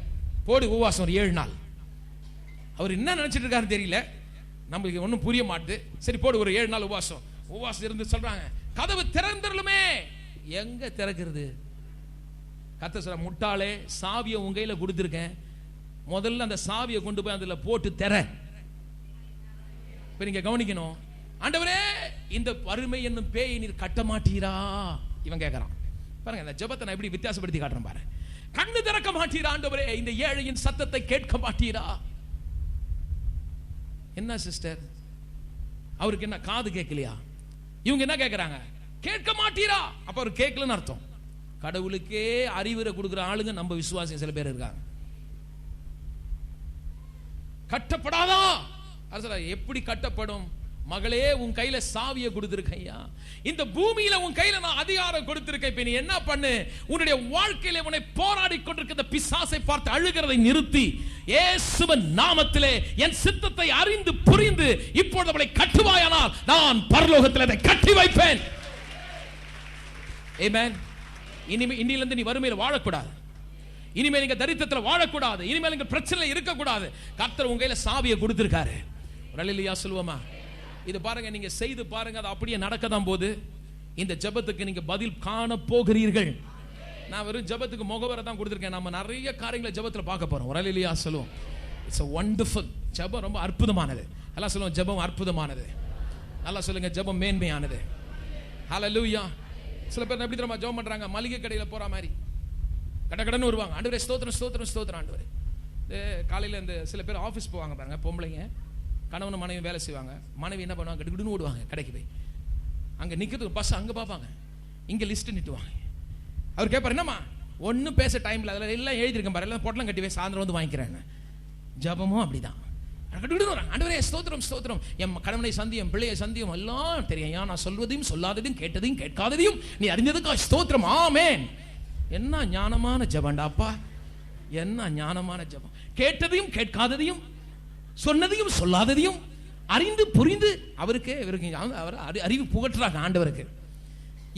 போடு உபவாசம் ஒரு 7 நாள். அவர் என்ன நினைச்சிட்டு இருக்காரு தெரியல, நம்மளுக்கு ஒன்றும் புரிய மாட்டுது. சரி போடு ஒரு 7 நாள் உபவாசம் இருந்து சொல்றாங்க, கதவு திறந்தருளுமே. எங்க திறக்கிறது? கர்த்தர் சொல்ற, முட்டாளே, சாவியை உங்க கையில கொடுத்திருக்கேன், முதல்ல அந்த சாவியை கொண்டு போய் அதுல போட்டு திற. இப்ப நீங்க கவனிக்கணும். ஆண்டவரே, இந்த வறுமை என்னும் பேயை நீர் கட்ட மாட்டீரா? இவன் கேட்கறான் பாருங்க. இந்த ஜெபத்தை நான் எப்படி வித்தியாசப்படுத்தி காட்டுறேன் பாரு. கண்ணு திறக்க மாட்டீரா ஆண்டவரே? இந்த ஏழையின் சத்தத்தை கேட்க மாட்டீரா? என்ன சிஸ்டர், அவருக்கு என்ன காது கேட்கலையா? இவங்க என்ன கேட்கறாங்க? கேட்க மாட்டீரா. அப்ப அவர் கேட்கலன்னு அர்த்தம். கடவுளுக்கே அறிவுரை கொடுக்கிற ஆளுங்க நம்ம விசுவாசி சில பேர் இருக்காங்க. கட்டப்படாதா? எப்படி கட்டப்படும்? மகளே, உன் கையில சாவியை கொடுத்திருக்கையா, இந்த பூமியில உன் கையில நான் அதிகாரம் கொடுத்திருக்கேன். இப்ப நீ என்ன பண்ணு? உன்னுடைய வாழ்க்கையில உன்னை போராடி கொண்டிருக்கிற பிசாசை பார்த்து அழுகிறதை நிறுத்தி இயேசுவின் நாமத்திலே என் சித்தத்தை அறிந்து புரிந்து இப்பொழுது அவளை கட்டுவாயானால் நான் பரலோகத்தில் அதை கட்டி வைப்பேன். ஆமென். இன்னிலிருந்து நீ வறுமையில் வாழக்கூடாது. இனிமேல் நீங்க தரித்திரத்தில் வாழக்கூடாது. இனிமேல் நீங்க பிரச்சனையில் இருக்கக்கூடாது. கர்த்தர் உங்க கையில சாவியை கொடுத்திருக்காரு. அல்லேலூயா சொல்லுவோமா? இது பாருங்க, நீங்க செய்து பாருங்க, அது அப்படியே நடக்கதான் போது. இந்த ஜெபத்துக்கு நீங்க பதில் காண போகிறீர்கள். நான் வெறும் ஜெபத்துக்கு முகவரை தான் கொடுத்திருக்கேன். நம்ம நிறைய காரியங்களை ஜெபத்துல பார்க்க போறோம். அல்லேலூயா சொல்லுவோம். It's a wonderful. ஜெபம் ரொம்ப அற்புதமானது. எல்லாம் சொல்லுவோம், ஜெபம் அற்புதமானது. நல்லா சொல்லுங்க, ஜெபம் மேன்மையானது. ஹல்லேலூயா. சில பேர் எப்படி தெரியுமா ஜெபம் பண்றாங்க? மளிகை கடையில போற மாதிரி கடகடன்னு வருவாங்க. ஆண்டவரே ஸ்தோத்திரம் ஸ்தோத்திரம் ஸ்தோத்திரம் ஆண்டவரே. காலையில இந்த சில பேர் ஆபீஸ் போவாங்க பாருங்க, பொம்பளைங்க, கணவன் மனைவி வேலை செய்வாங்க. மனைவி என்ன பண்ணுவாங்க? கடுகுடுன்னு ஓடுவாங்க கடைக்கு போய். அங்க நிக்கிறதுக்கு பஸ் அங்க பார்ப்பாங்க, இங்க லிஸ்ட் நிட்டுவாங்க. அவர் கேட்பார், என்னம்மா ஒன்னும் பேச டைம்ல அதில் எல்லாம் எழுதிருக்கேன் பாரு, எல்லாம் பொட்டலம் கட்டி போய் சாயந்தரம் வந்து வாங்கிக்கிறேன். ஜபமும் அப்படிதான். ஆண்டவரே ஸ்தோத்திரம் ஸ்தோத்திரம், என் கணவனை சந்தியம், பிள்ளையை சந்தியம், எல்லாம் தெரியும். நான் சொல்வதையும் சொல்லாததையும் கேட்டதையும் கேட்காததையும் நீ அறிந்ததுக்கா ஸ்தோத்திரம். ஆமென். என்ன ஞானமான ஜபண்டாப்பா, என்ன ஞானமான ஜபம். கேட்டதையும் கேட்காததையும் சொன்னதையும் சொல்லாததையும் அறிந்து புரிந்து அவருக்கு அவர் அறிவு புகட்டுறாங்க ஆண்டவருக்கு.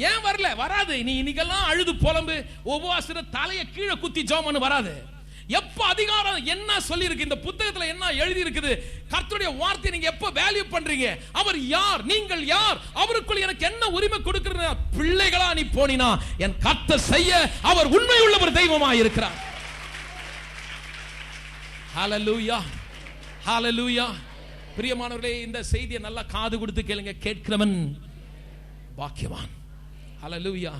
ஏன் வரல? வராது. நீ இன்னைக்கெல்லாம் அழுது புலம்பு உபவாச தலையை கீழே குத்தி ஜெபம் வராது. எப்ப அதிகாரம் என்ன சொல்லி இருக்கு, இந்த புத்தகத்துல என்ன எழுதி இருக்குது, கர்த்தருடைய வார்த்தை நீங்க எப்ப வேல்யூ பண்றீங்க? அவர் யார், நீங்கள் யார், அவருக்குள் எனக்கு என்ன உரிமை கொடுக்கிற பிள்ளைகளா நீ போனினா என் கர்த்தர் செய்ய அவர் உண்மை உள்ள ஒரு தெய்வமா இருக்கிறார். ஹல்லேலூயா ஹல்லேலூயா. பிரியமானவர்களே, இந்த செய்தியை நல்லா காது கொடுத்து கேளுங்க. கேட்கிறவன் பாக்கியவான். ஹல்லேலூயா.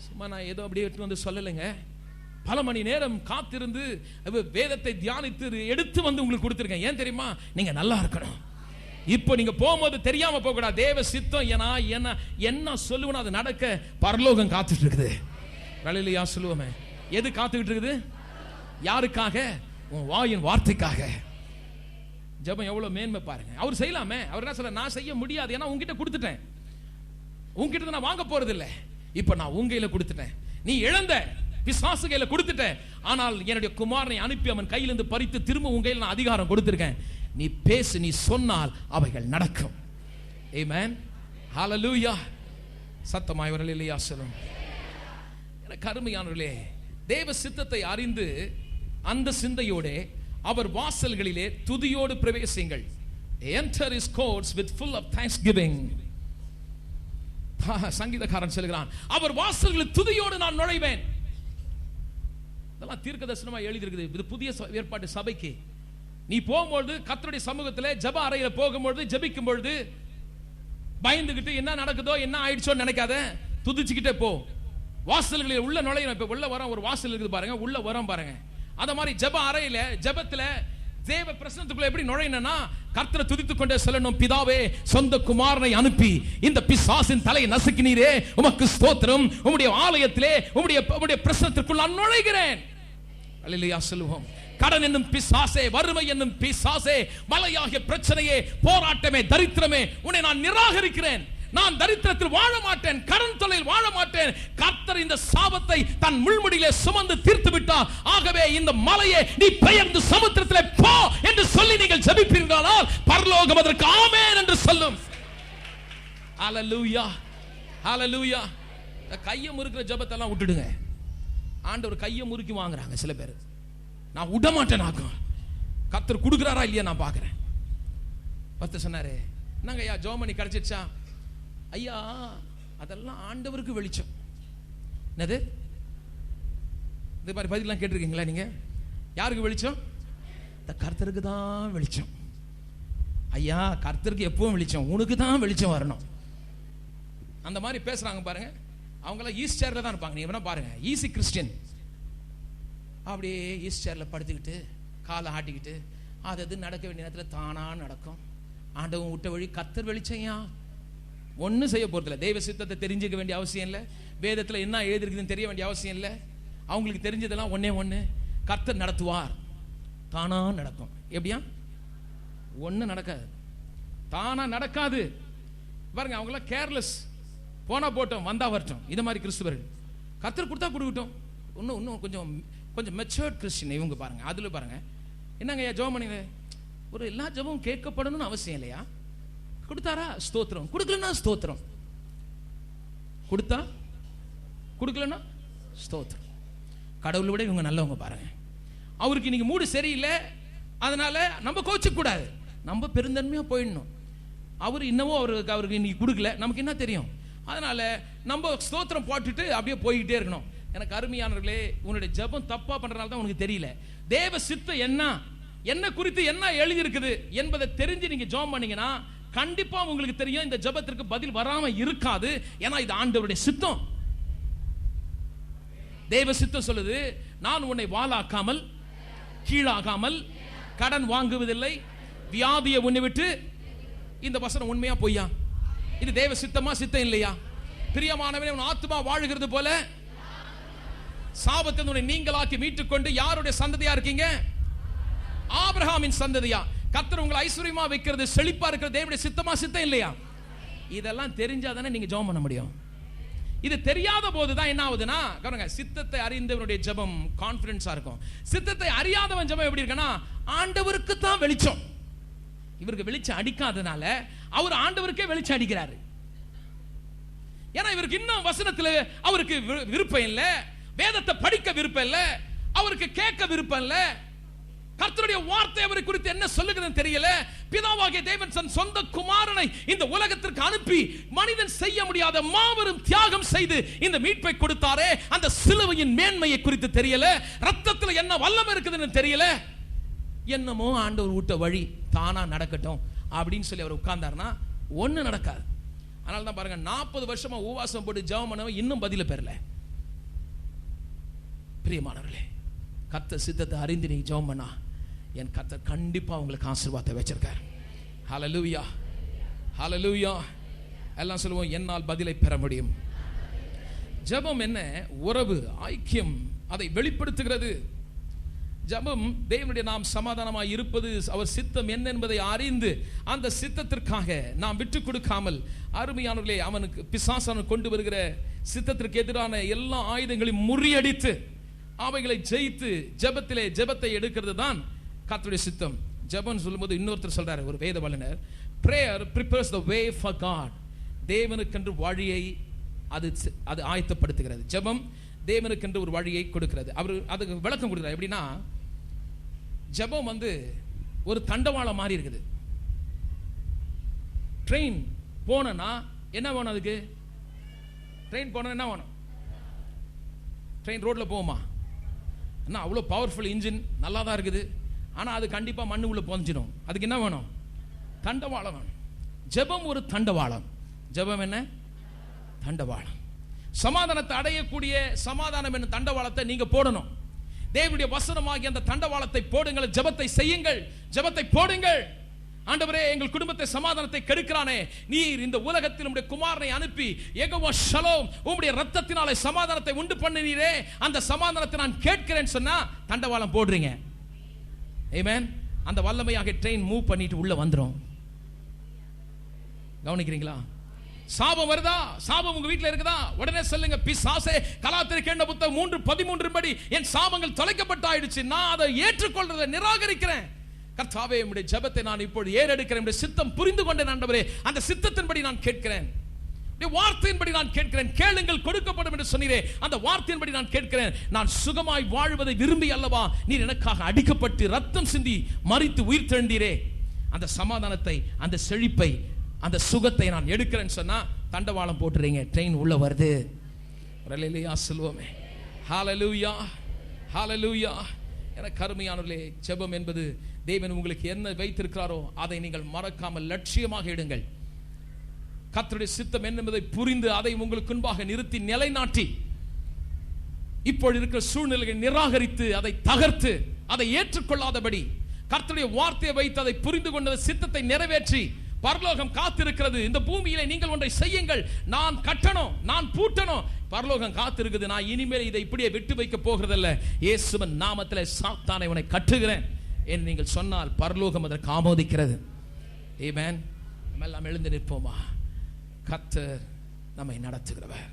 சும்மா நான் ஏதோ அப்படியே வந்து சொல்லலைங்க. பல மணி நேரம் காத்திருந்து வேதத்தை தியானித்து எடுத்து வந்து உங்களுக்கு கொடுத்திருக்கேன். ஏன் தெரியுமா? நீங்க நல்லா இருக்கணும். இப்போ நீங்க போகும்போது தெரியாம போக கூடாது. தேவ சித்தம் என்ன என்ன சொல்லுவனோ அது நடக்க பரலோகம் காத்துட்டு இருக்குது. ஹல்லேலூயா சொல்லுவோமே. எது காத்துக்கிட்டு இருக்குது? யாருக்காக? உன் வாயின் வார்த்தைக்காக. ஜெபம் எவ்வளவு மேன்மை பாருங்க. அவர் செய்யலாமே. அவர் என்ன சொல்ற? நான் செய்ய முடியாது, ஏன்னா உங்ககிட்ட கொடுத்துட்டேன். உங்ககிட்ட நான் வாங்க போறது இல்லை. இப்ப நான் உங்க கையில கொடுத்துட்டேன். நீ இழந்த பிசாசு கையில கொடுத்துட்டேன். ஆனால் என்னுடைய குமாரனை அனுப்பி அவன் கையிலிருந்து பறித்து திரும்ப உங்க கையில நான் அதிகாரம் கொடுத்திருக்கேன். நீ பேசு, நீ சொன்னால் அவைகள் நடக்கும். ஆமென். ஹல்லேலூயா. சத்தமாய் வரல இல்லையா சொல்லும். எனக்கு அருமையானவர்களே, தேவ சித்தத்தை அறிந்து அந்த சிந்தையோடு அவர் வாசல்களிலே துதியோடு பிரவேசியுங்கள். Enter his courts with full of thanksgiving. சங்கீதக்காரன் சொல்கிறான், அவர் வாசல்களில் துதியோடு நான் நுழைவேன். இதெல்லாம் தீர்க்கதரிசனமா எழுதி இருக்குது. இது புதிய ஏற்பாட்டு சபைக்கு. நீ போகும்போது கர்த்தருடைய சமூகத்திலே ஜெப அறையில போகும்போது ஜெபிக்கும் பொழுது பயந்துகிட்டு என்ன நடக்குதோ என்ன ஆயிடுச்சோன்னு நினைக்காத, துதிச்சுக்கிட்டே போ. வாசல்களில் உள்ள நுழையணும். இப்ப உள்ள வர ஒரு வாசல் இருக்குது பாருங்க, உள்ள வரோம் பாருங்க. அத மாதிரி ஜெப அறையில ஜெபத்துல தேவ பிரசன்னத்துக்குள்ள எப்படி நுழையணும்னா கர்த்தரை துதித்துக் கொண்டே சொல்லணும். பிதாவே, சொந்த குமாரனை அனுப்பி இந்த பிசாசின் தலையை நசுக்கினீரே, உமக்கு ஸ்தோத்திரம். உம்முடைய ஆலயத்திலே உம்முடைய பிரசன்னத்திற்குள் நான் நுழைகிறேன். அல்லேலூயா சொல்லுவோம். கடன் என்னும் பிசாசே, வறுமை என்னும் பிசாசே, மலையாகிய பிரச்சனையே, போராட்டமே, தரித்திரமே, உன்னை நான் நிராகரிக்கிறேன். நான் தரித்திரத்தில் வாழ மாட்டேன், கடன் தொல்லையில் வாழ மாட்டேன். கர்த்தர் இந்த சாபத்தை தன் முள்முடியிலே சுமந்து தீர்த்து விட்டார். ஆகவே இந்த மலையை நீ பெயர்ந்து சமுத்திரத்திலே போ என்று சொல்லி நீங்கள் ஜெபிப்பீர்களானால் பரலோகம் அதற்கு ஆமென் என்று சொல்லும். ஹல்லேலூயா ஹல்லேலூயா. கையை முறுக்கிற ஜெபத்தை எல்லாம் விட்டுடுங்க. ஆண்டவர் கையை முறுக்கி வாங்குறாங்க சில பேர். நான் விட மாட்டேன். கர்த்தர் கொடுக்கிறாரா இல்லையா நான் பார்க்கிறேன். பத்து சொன்னாரு, என்னங்க ஐயா ஜோமணி கிடைச்சிச்சா? ஐயா, அதெல்லாம் ஆண்டவருக்கு வெளிச்சம். என்னது இந்த மாதிரி பதிலாம் கேட்டிருக்கீங்களா நீங்க? யாருக்கு வெளிச்சம்? கர்த்தருக்கு தான் வெளிச்சம். ஐயா, கர்த்தருக்கு எப்பவும் வெளிச்சம், உனக்கு தான் வெளிச்சம் வரணும். அந்த மாதிரி பேசுறாங்க பாருங்க. அவங்க எல்லாம் ஈஸ்ட் சேர்ல தான் இருப்பாங்க. நீங்க வேணா பாருங்க, ஈஸி கிறிஸ்டியன். அப்படியே ஈஸ்டரில் படுத்துக்கிட்டு காலை ஆட்டிக்கிட்டு அது நடக்க வேண்டிய நேரத்தில் தானாக நடக்கும். ஆண்டவன் விட்ட வழி கர்த்தர் வெளிச்சையா ஒன்றும் செய்ய போகிறதில்ல. தெய்வ சித்தத்தை தெரிஞ்சுக்க வேண்டிய அவசியம் இல்லை. வேதத்தில் என்ன எழுதிருக்குதுன்னு தெரிய வேண்டிய அவசியம் இல்லை. அவங்களுக்கு தெரிஞ்சதெல்லாம் ஒன்று கர்த்தர் நடத்துவார். தானாக நடக்கும். எப்படியா? ஒன்றும் நடக்காது, தானாக நடக்காது. பாருங்க, அவங்களாம் கேர்லெஸ், போனால் போட்டோம் வந்தா வரட்டும். இது மாதிரி கிறிஸ்துவர்கள் கர்த்தர் கொடுத்தா கொடுக்கட்டும். இன்னும் கொஞ்சம் மெச்சூர்ட் கிறிஸ்டின் இவங்க பாருங்க. அதில் பாருங்க, என்னங்க ஐயா ஜெபம் பண்ணுங்க, ஒரு எல்லா ஜெபமும் கேட்கப்படணும்னு அவசியம் இல்லையா? கொடுத்தாரா ஸ்தோத்திரம், கொடுக்கலன்னா ஸ்தோத்திரம், கொடுத்தா கொடுக்கலன்னா ஸ்தோத்திரம். கடவுளை விட இவங்க நல்லவங்க பாருங்க. அவருக்கு இன்னைக்கு மூடு சரியில்லை, அதனால நம்ம கோச்சிக்க கூடாது, நம்ம பெருந்தன்மையா போயிடணும். அவர் இன்னமும் அவருக்கு இன்னைக்கு கொடுக்கல, நமக்கு என்ன தெரியும்? அதனால நம்ம ஸ்தோத்திரம் போட்டுட்டு அப்படியே போய்கிட்டே இருக்கணும். எனக்கு அருமையானவர்களே, உன்னுடைய ஜெபம் தப்பா பண்றதுனால தான் உனக்கு தெரியல. தேவ சித்தம் என்ன குறித்து என்ன எழுதி இருக்குது என்பதை தெரிஞ்சு நீங்க ஜெபம் பண்ணீங்கன்னா கண்டிப்பா உங்களுக்கு தெரியும் இந்த ஜெபத்திற்கு பதில் வராம இருக்காது. ஏன்னா இது ஆண்டவருடைய சித்தம். தேவ சித்தம் சொல்லுது, நான் உன்னை வாளாக்காமல் கீழாகாமல் கடன் வாங்குவதில்லை, வியாதியை உன்னை விட்டு. இந்த வசனம் உண்மையா பொய்யா? இது தேவ சித்தமா சித்தம் இல்லையா? பிரியமானவனே, உன் ஆத்துமா வாழுகிறது போல சாபத்தை உன்னை நீங்களாக்கி மீட்டுக் கொண்டு யாருடைய சந்ததியா இருக்கீங்க? ஆபிரகாமின் சந்ததியா. கர்த்தர் உங்களை ஐஸ்வரியமா வைக்கிறது, செழிப்பா இருக்கிறது தேவனுடைய சித்தமா சித்தம் இல்லையா? இதெல்லாம் தெரிஞ்சாதானே நீங்க ஜெபம் பண்ண முடியும். இது தெரியாத போதுதான் என்ன ஆகுதுன்னா, பாருங்க, சித்தத்தை அறிந்தவனுடைய ஜெபம் கான்ஃபிடன்ஸா இருக்கும். சித்தத்தை அறியாதவன் ஜெபம் எப்படி இருக்குன்னா, ஆண்டவருக்கு தான் வெளிச்சம். இவருக்கு வெளிச்சம் அடிக்காதனால அவர் ஆண்டவருக்கே வெளிச்சம் அடிக்கிறாரு. ஏன்னா இவருக்கு இன்னும் வசனத்துல அவருக்கு விருப்பம் இல்ல, வேதத்தை படிக்க விருப்பம் இல்ல, அவருக்கு கேட்க விருப்பம் இல்ல, கர்த்தருடைய வார்த்தை அவரை குறித்து என்ன சொல்லுகிறதுன்னு தெரியல. பிதாவாகிய தேவன் தன் சொந்த குமாரனை இந்த உலகத்திற்கு அனுப்பி மனிதன் செய்ய முடியாத மாபெரும் தியாகம் செய்து இந்த மீட்பை கொடுத்தாரே, அந்த சிலுவையின் மேன்மையை குறித்து தெரியல, ரத்தத்துல என்ன வல்லமை இருக்குதுன்னு தெரியல. என்னமோ ஆண்டவர் விட்ட வழி தானா நடக்கட்டும் அப்படின்னு சொல்லி அவர் உட்கார்ந்தாருன்னா ஒண்ணு நடக்காது. அதனால தான் பாருங்க, 40 வருஷமா உபவாசம் போட்டு ஜெபம் பண்ணவன் இன்னும் பதில பெறல. பிரியமானவர்களே, கர்த்தர் சித்தத்தை அறிந்து நீங்க ஜெபம் பண்ணா என் கர்த்தர் கண்டிப்பா உங்களுக்கு ஆசீர்வாதத்தை வச்சிருக்கார். ஹல்லேலூயா, ஹல்லேலூயா. எல்லாம் சொல்லுவோம், என்னால் பதிலை பெற முடியும். ஜெபம் என்ன? உறவு, ஐக்கியம், அதை வெளிப்படுத்துகிறது. ஜெபம் தேவனுடைய நாம் சமாதானமாய் இருப்பது, அவர் சித்தம் என்ன என்பதை அறிந்து அந்த சித்தத்திற்காக நாம் விட்டு கொடுக்காமல், அருமையானவர்களே, அவனுக்கு பிசாசான கொண்டு வருகிற சித்தத்திற்கு எதிரான எல்லா ஆயுதங்களையும் முறியடித்து அவைகளை ஜெயித்து ஜெபத்தை எடுக்கிறது தான் கர்த்தருடைய சித்தம். ஜெபம் சொல்லும்போது இன்னொருத்தர் சொல்றாரு, ஒரு வேத வல்லுனர், prayer prepares the way for God. தேவனுக்கென்று வழியை அது ஆயத்தப்படுத்துகிறது. ஜெபம் தேவனுக்கென்று ஒரு வழியை கொடுக்கிறது. அவர் அதுக்கு விளக்கம் கொடுக்கிறார். எப்படின்னா, ஜெபம் ஒரு தண்டவாளம் மாதிரி இருக்குது. ட்ரெயின் போனா என்ன வேணும்? அதுக்கு ட்ரெயின் போனா என்ன வேணும்? ட்ரெயின் ரோட்ல போகுமா? என்ன அவ்வளோ பவர்ஃபுல் இன்ஜின், நல்லா தான் இருக்குது, ஆனால் அது கண்டிப்பாக மண்ணு உள்ள புதைஞ்சிடும். அதுக்கு என்ன வேணும்? தண்டவாளம் வேணும். ஜெபம் ஒரு தண்டவாளம். ஜெபம் என்ன? தண்டவாளம். சமாதானத்தை அடையக்கூடிய சமாதானம் என்ன தண்டவாளத்தை நீங்க போடணும். தேவனுடைய வசனமாகிய அந்த தண்டவாளத்தை போடுங்கள். ஜெபத்தை செய்யுங்கள், ஜெபத்தை போடுங்கள். ஆண்டவரே, எங்கள் குடும்பத்தை சமாதானத்தை கெடுக்கிறானே, நீர் இந்த உலகத்தில் உம்முடைய குமாரனை அனுப்பி யெகோவா ஷலோம் உம்முடைய இரத்தத்தினாலே சமாதானத்தை உண்டு பண்ணினீரே, அந்த சமாதானத்தை நான் கேட்கிறேன்னு சொன்னா தண்டவாளம் போடுறீங்க. ஆமென். அந்த வல்லமையாக ட்ரெயின் மூவ் பண்ணிட்டு உள்ள வந்துரும். கவனிக்கிறீங்களா? சாபம் வருதா? சாபம் உங்க வீட்டில் இருக்குதா? உடனே சொல்லுங்க, பிசாசே, கலாத்தியர் புத்தகம் 3:13 படி என் சாபங்கள் தொலைக்கப்பட்டாயிடுச்சு, நான் அதை ஏற்றுக்கொள்றதை நிராகரிக்கிறேன். கர்த்தாவே, உம்முடைய ஜெபத்தை நான் இப்பொழுது ஏறெடுக்கிறேன். உம்முடைய சித்தம் புரிந்து கொண்டேன் ஆண்டவரே, அந்த சித்தத்தின்படி நான் கேட்கிறேன், உம்முடைய வார்த்தையின்படி நான் கேட்கிறேன். கேளுங்கள் கொடுக்கப்படும் என்று சொன்னீரே, அந்த வார்த்தையின்படி நான் கேட்கிறேன். நான் சுகமாய் வாழ்வதை விரும்பி அல்லவா நீர் எனக்காக அடிக்கப்பட்டு ரத்தம் சிந்தி மரித்து உயிர் தெழுந்தீரே, அந்த சமாதானத்தை, அந்த செழிப்பை, அந்த சுகத்தை நான் எடுக்கிறேன்னு சொன்னா தண்டவாளம் போட்டுறீங்க, ட்ரெயின் உள்ள வருது. அல்லேலூயா சொல்லுவோமே. ஹல்லேலூயா, ஹல்லேலூயா. என கருமையானவர்களே, ஜெபம் என்பது தேவன் உங்களுக்கு என்ன வைத்திருக்கிறாரோ அதை நீங்கள் மறக்காமல் லட்சியமாக எடுங்கள். கர்த்தருடைய சித்தம் என்ன என்பதை புரிந்து அதை உங்களுக்கு முன்பாக நிறுத்தி நிலைநாட்டி இப்பொழுது இருக்கிற சூழ்நிலையை நிராகரித்து அதை தகர்த்து அதை ஏற்றுக்கொள்ளாதபடி கர்த்தருடைய வார்த்தையை வைத்து அதை புரிந்து கொண்ட சித்தத்தை நிறைவேற்றி பரலோகம் காத்திருக்கிறது. இந்த பூமியிலே நீங்கள் ஒன்றை செய்யுங்கள், நான் கட்டணும், நான் பூட்டணும், பரலோகம் காத்திருக்குது, நான் இனிமேல் இதை இப்படியே விட்டு வைக்க போகிறதில்ல, இயேசுவின் நாமத்திலே சாத்தானை உன்னை கட்டுகிறேன் என்று நீங்கள் சொன்னால் பரலோகம் அதற்கு ஆமோதிக்கிறது. ஆமென். நம்ம எல்லாம் எழுந்து நிற்போமா? கர்த்தர் நம்மை நடத்துகிறவர்.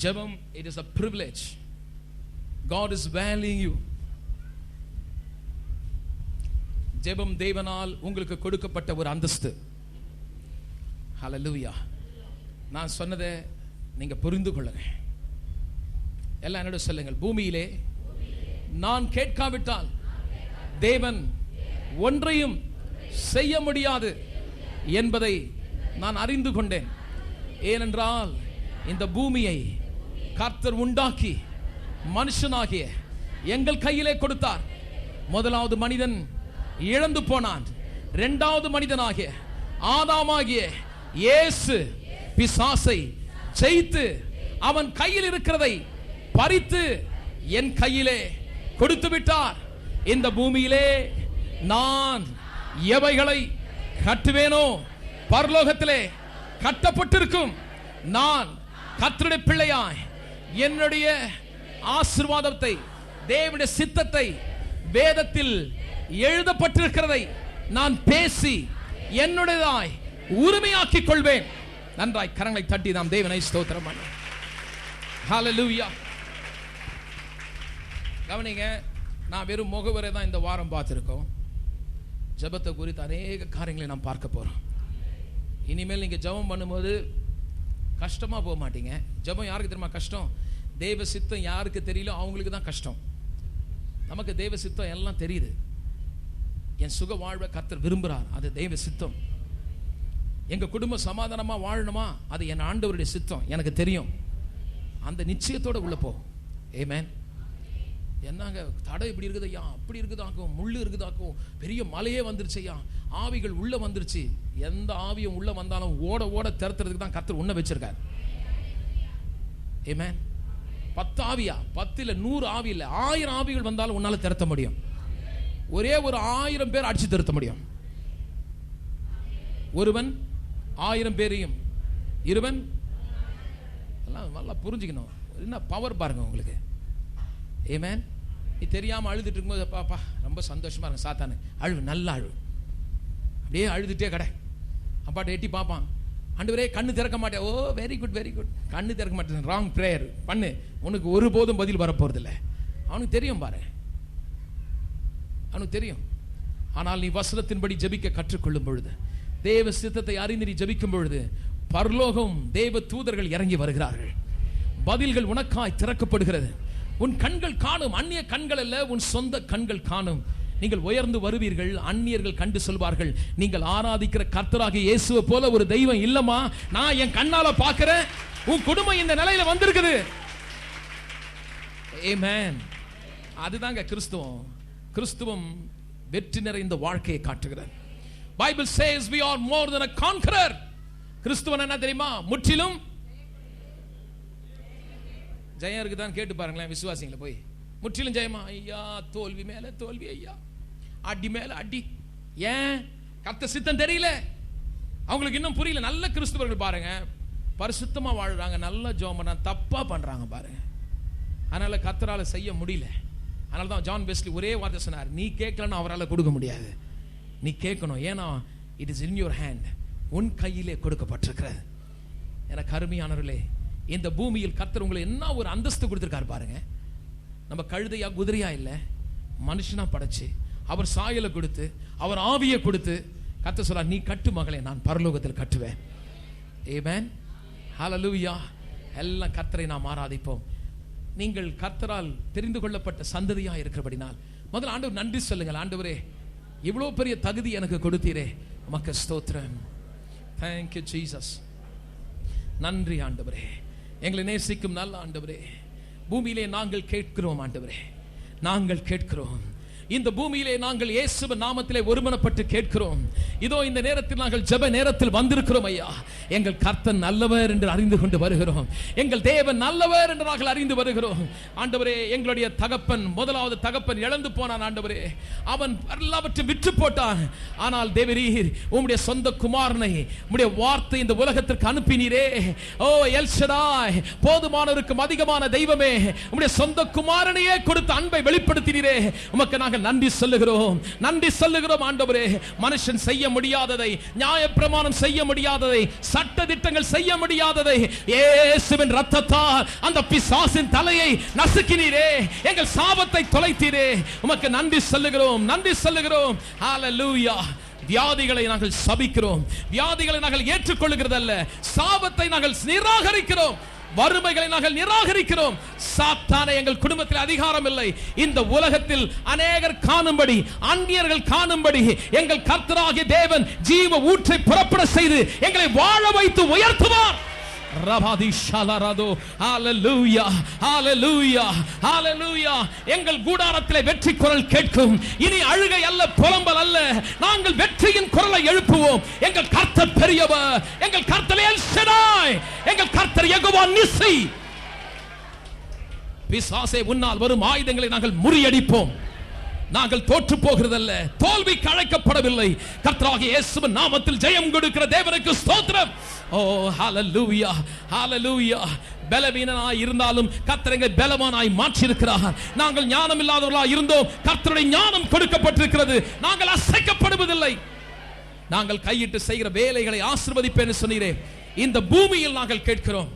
ஜெபம், it is a privilege. God is valuing you. ஜெபம் தேவனால் உங்களுக்கு கொடுக்கப்பட்ட ஒரு அந்தஸ்து. ஹல்லேலூயா. நான் சொன்னதை நீங்க புரிந்து கொள்ளுங்க. எல்லாம் என்னோட சொல்லுங்கள். பூமியிலே நான் கேட்காவிட்டால் தேவன் ஒன்றையும் செய்ய முடியாது என்பதை நான் அறிந்து கொண்டேன். ஏனென்றால் இந்த பூமியை கர்த்தர் உண்டாக்கி மனுஷனாகிய எங்கள் கையிலே கொடுத்தார். முதலாவது மனிதன் இழந்து போனான். இரண்டாவது மனிதனாகிய ஆதாமாகிய இயேசு பிசாசை ஜெயித்து அவன் கையில் இருக்கிறதை பறித்து என் கையிலே கொடுத்து விட்டார். இந்த பூமியிலே நான் எவைகளை கட்டுவேனோ பரலோகத்திலே கட்டப்பட்டிருக்கும். நான் கர்த்தருடைய பிள்ளையாய் என்னுடைய ஆசீர்வாதத்தை, தேவனுடைய சித்தத்தை, வேதத்தில் எழுதப்பட்டிருக்கிறதை நான் பேசி என்னுடையதாய் உரிமையாக்கிக் கொள்வேன். நன்றாய் கரங்களை தட்டி நாம் தேவனை ஸ்தோத்திரம் பண்ண. ஹல்லேலூயா. கவனிங்க, நான் வெறும் முகவரை தான் இந்த வாரம் பார்த்திருக்கோம். ஜெபத்தை குறித்து அநேக காரியங்களை நாம் பார்க்க போறோம். இனிமேல் நீங்க ஜெபம் பண்ணும்போது கஷ்டமா போக மாட்டீங்க. ஜெபம் யாருக்கு தெரியுமா கஷ்டம்? தேவ சித்தம் யாருக்கு தெரியல அவங்களுக்கு தான் கஷ்டம். நமக்கு தேவ சித்தம் எல்லாம் தெரியுது. என் சுக வாழ்வை கர்த்தர் விரும்புகிறார், அது தெய்வ சித்தம். எங்க குடும்பம் சமாதானமா வாழணுமா, அது என் ஆண்டவருடைய சித்தம், எனக்கு தெரியும். அந்த நிச்சயத்தோட உள்ள போ. ஆமென். என்னங்க தடை இப்படி இருக்குது ஐயா, அப்படி இருக்குதாக்கும், முள்ளு இருக்குதாக்கும், பெரிய மலையே வந்துருச்சு ஐயா, ஆவிகள் உள்ள வந்துருச்சு. எந்த ஆவியும் உள்ள வந்தாலும் ஓட ஓட திறத்துறதுக்கு தான் கர்த்தர் உன்ன வச்சிருக்கார். ஆமென். 10 ஆவியா, 10 இல்ல 100 ஆவி இல்ல 1000 ஆவிகள் வந்தாலும் உன்னால திறத்த முடியும். ஒரே ஒரு 1000 பேர் அடிச்சு திருத்த முடியும். ஒருவன் 1000 பேரையும், இருவன் எல்லாம் நல்லா புரிஞ்சுக்கணும். என்ன பவர் பாருங்க உங்களுக்கு. ஆமென். நீ தெரியாம அழுதுட்டு இருக்கும்போது பாப்பா ரொம்ப சந்தோஷமா இருக்கு, சாத்தானு அழு, நல்லா அழு, அப்படியே அழுதுட்டே கடை அப்பாட்ட எட்டி பார்ப்பான். ஆண்டவரே கண்ணு திறக்க மாட்டேன். ஓ வெரி குட் வெரி குட். கண்ணு திறக்க மாட்டேன், ராங் பிரேயர் பண்ணு, உனக்கு ஒருபோதும் பதில் வரப்போறது இல்லை. அவனுக்கு தெரியும் பாரு, அவனுக்கு தெரியும். ஆனால் நீ வசனத்தின்படி ஜெபிக்க கற்றுக்கொள்ளும் பொழுது, தேவ சித்தத்தை அறிந்து நீ ஜெபிக்கும் பொழுது, பரலோகம் தேவ தூதர்கள் இறங்கி வருகிறார்கள். பதில்கள் உனக்காய் திறக்கப்படுகிறது. உன் கண்கள் காணும், அந்நிய கண்கள் அல்ல, உன் சொந்த கண்கள் காணும். நீங்கள் உயர்ந்து வருவீர்கள். அந்நியர்கள் கண்டு சொல்வார்கள், நீங்கள் ஆராதிக்கிற கர்த்தராகிய இயேசுவை போல ஒரு தெய்வம் இல்லமா, நான் என் கண்ணால பார்க்கிறேன். உன் குடும்பம் இந்த நிலையில வந்திருக்குது. ஆமென். அதுதாங்க கிறிஸ்துவம். கிறிஸ்துவம் வெற்றி நிறைந்த வாழ்க்கையை காட்டுகிறது. Bible says we are more than a conqueror. கிறிஸ்துவன் என்ன தெரியுமா? முற்றிலும் ஜெயம் இருக்குதான் கேட்டு பாருங்களேன் விசுவாசிங்களை போய். முற்றிலும் ஜெயமா? ஐயா தோல்வி மேல தோல்வி, ஐயா அடி மேல அடி. ஏன்? கர்த்தர் சித்தம் தெரியல, அவங்களுக்கு இன்னும் புரியல. நல்ல கிறிஸ்துவர்கள் பாருங்க, பரிசுத்தமா வாழ்றாங்க, நல்ல ஜெபம் பண்றாங்க, தப்பா பண்றாங்க பாருங்க. அதனால கர்த்தரால செய்ய முடியல. அதனால தான் ஜான் வெஸ்லி ஒரே வார்த்தை சொன்னார், நீ கேட்கலன்னா அவரால் கொடுக்க முடியாது, நீ கேட்கணும். ஏன்னா it is in your hand, உன் கையிலே கொடுக்கப்பட்டிருக்கிறது. எனக்கு அருமையானவர்களே, இந்த பூமியில் கர்த்தர் உங்களை என்ன ஒரு அந்தஸ்து கொடுத்திருக்காரு பாருங்க. நம்ம கழுதையா குதிரையா இல்ல, மனுஷனா படைச்சு அவர் சாயலை கொடுத்து அவர் ஆவியை கொடுத்து கர்த்தர் சொல்றார், நீ கட்டு மகளே, நான் பரலோகத்தில் கட்டுவேன். ஆமென். ஹல்லேலூயா. எல்லாம் கர்த்தரை நாம் ஆராதிப்போம். நீங்கள் கர்த்தரால் தெரிந்து கொள்ளப்பட்ட சந்ததியா இருக்கிறபடினால் முதல்ல ஆண்டவர் நன்றி சொல்லுங்கள். ஆண்டவரே, இவ்வளவு பெரிய தகுதி எனக்கு கொடுத்தீரே, உமக்கு ஸ்தோத்திரம். Thank you Jesus. நன்றி ஆண்டவரே, எங்களை நேசிக்கும் நல்ல ஆண்டவரே. பூமியிலே நாங்கள் கேட்கிறோம் ஆண்டவரே, நாங்கள் கேட்கிறோம். இந்த பூமியிலே நாங்கள் இயேசுவின் நாமத்திலே ஒருமனப்பட்டு கேட்கிறோம். இதோ இந்த நேரத்தில் நாங்கள் ஜெப நேரத்தில் வந்திருக்கிறோம் ஐயா. எங்கள் கர்த்தர் நல்லவர் என்று அறிந்து கொண்டு வருகிறோம். எங்கள் தேவன் நல்லவர் என்று நாங்கள் அறிந்து வருகிறோம். ஆண்டவரே, எங்களுடைய தகப்பன், முதலாவது தகப்பன் இழந்து போனான் ஆண்டவரே. அவன் எல்லாவற்றையும் விற்று போட்டான். ஆனால் தேவரீர் உம்முடைய சொந்த குமாரனை உம்முடைய வார்த்தை இந்த உலகத்திற்கு அனுப்பினீரே. ஓ எல் ஷடாய், போதுமானவருக்கும் அதிகமான தெய்வமே, உம்முடைய சொந்த குமாரனையே கொடுத்த அன்பை வெளிப்படுத்தினீரே. உமக்கு நாங்கள் நன்றி சொல்லுகிறோம், நன்றி சொல்லுகிறோம் ஆண்டவரே. மனுஷன் செய்ய முடியாததை, நியாயப்பிரமாணம் செய்ய முடியாததை, சட்ட திட்டங்கள் செய்ய முடியாததை இயேசுவின் இரத்தத்தால் அந்த பிசாசின் தலையை நசுக்கினீரே. எங்கள் சாபத்தை தொலைத்தீரே. உமக்கு நன்றி சொல்லுகிறோம், நன்றி சொல்லுகிறோம். ஹalleluya. வியாதிகளை நாங்கள் சபிக்கிறோம். வியாதிகளை நாங்கள் ஏற்றுக்கொள்கிறதல்ல, சாபத்தை நாங்கள் நிராகரிக்கிறோம். வறுமைகளை நாங்கள் நிராகரிக்கிறோம். சாத்தானை எங்கள் குடும்பத்தில் அதிகாரம் இல்லை. இந்த உலகத்தில் அநேகர் காணும்படி, அந்நியர்கள் காணும்படி எங்கள் கர்த்தராகிய தேவன் ஜீவ ஊற்றை புறப்பட செய்து எங்களை வாழ வைத்து உயர்த்துவார். ரபாதி ஷலரதோ. ஹalleluya, ஹalleluya, ஹalleluya. எங்கள் கூடாரத்திலே வெற்றி குரல் கேட்கும். இனி அழுகை அல்ல, புலம்பல் அல்ல. நாங்கள் வெற்றியின் குரலை எழுப்புவோம். எங்கள் கர்த்தர் பெரியவர், எங்கள் கர்த்தர் எல் ஷடாய், எங்கள் கர்த்தர் யெகோவா நிசி. பிசாசே, உன்னால் வரும் ஆயுதங்களை நாங்கள் முறியடிப்போம். நாங்கள் தோற்று போகிறதல்ல, தோல்விக்கு அழைக்கப்படவில்லை. கர்த்தராகிய இயேசுவின் நாமத்தில் ஜெயம் கொடுக்கிற தேவனுக்கு ஸ்தோத்திரம். ஓ ஹalleluya, ஹalleluya. பலவீனனாய் இருந்தாலும் கர்த்தர் எங்களை பலவானாய் மாற்றியிருக்கிறார். நாங்கள் ஞானம் இல்லாதவர்களாய் இருந்தோம், கர்த்தருடைய ஞானம் கொடுக்கப்பட்டிருக்கிறது. நாங்கள் அசைக்கப்படுவதில்லை. நாங்கள் கையிட்டு செய்கிற வேலைகளை ஆசீர்வதிப்பேன் சொன்னீரே. இந்த பூமியில் நாங்கள் கேட்கிறோம்,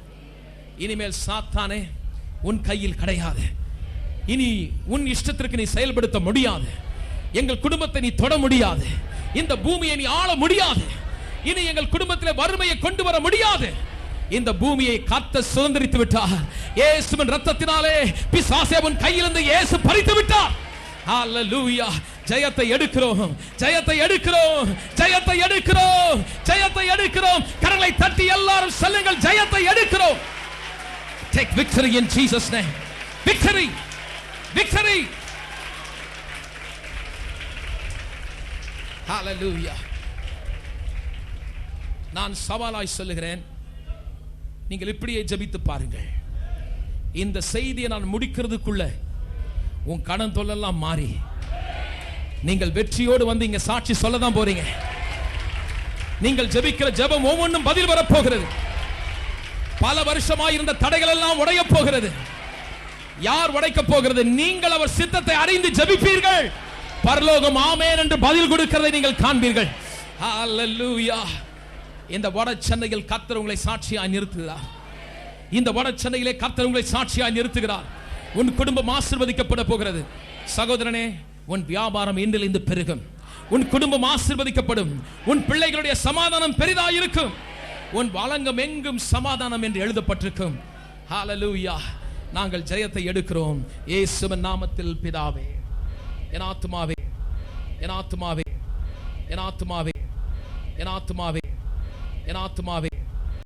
இனிமேல் சாத்தானே உன் கையில் கிடையாது. இனி உன் இஷ்டத்திற்கு நீ செயல்படுத்த முடியாது. எங்கள் குடும்பத்தை நீ தொட முடியாது. இந்த பூமியை நீ ஆள முடியாது. இனி எங்கள் குடும்பத்தில் வறுமையை கொண்டு வர முடியாது. இந்த பூமியை கர்த்தர் சுதந்தரித்து விட்டார். இயேசுவின் இரத்தத்தினாலே பிசாசே உன் கையிலிருந்து இயேசு பறித்து விட்டார். ஹalleluya. ஜெயத்தை எடுக்கிறோம், ஜெயத்தை எடுக்கிறோம், ஜெயத்தை எடுக்கிறோம், ஜெயத்தை எடுக்கிறோம். கரங்களை தட்டி எல்லாரும் சொல்லுங்கள், ஜெயத்தை எடுக்கிறோம். Take victory in Jesus name. Victory, victory. Hallelujah. நான் சவாலாய் சொல்லுகிறேன், நீங்கள் இப்படியே ஜெபித்து பாருங்கள். இந்த செய்தியை நான் முடிக்கிறதுக்குள்ள உன் கடன் தொல்லெல்லாம் மாறி நீங்கள் வெற்றியோடு வந்து இங்க சாட்சி சொல்லதான் போறீங்க. நீங்கள் ஜெபிக்கிற ஜெபம் ஒவ்வொன்றும் பதில் வரப்போகிறது. பல வருஷமாய் இருந்த தடைகள் எல்லாம் உடைய போகிறது. யார் உடைக்க போகிறது? நீங்கள் அவர் சித்தத்தை அறிந்து ஜெபிப்பீர்கள். பரலோகம் ஆமென் என்று பதில் கொடுக்கிறதை நீங்கள் காண்பீர்கள். ஹalleluya. இந்த வட சென்னையில் கர்த்தர் உங்களை சாட்சியாய் நிறுத்துகிறார். இந்த வட சென்னையிலே கர்த்தர் உங்களை சாட்சியாய் நிறுத்துகிறார். உன் குடும்பம் ஆசீர்வதிக்கப்பட போகிறது. சகோதரனே, உன் வியாபாரம் இன்றிலிருந்து பெருகும். உன் குடும்பம் ஆசீர்வதிக்கப்படும். உன் பிள்ளைகளுடைய சமாதானம் பெரிதாய் இருக்கும். உன் வழங்கம் எங்கும் சமாதானம் என்று எழுதப்பட்டிருக்கும். ஹalleluya. நாங்கள் ஜெயத்தை எடுக்கிறோம் இயேசுவின் நாமத்தில் பிதாவே. என் ஆத்துமாவே, என் ஆத்துமாவே, என் ஆத்துமாவே, என் ஆத்துமாவே, என் ஆத்துமாவே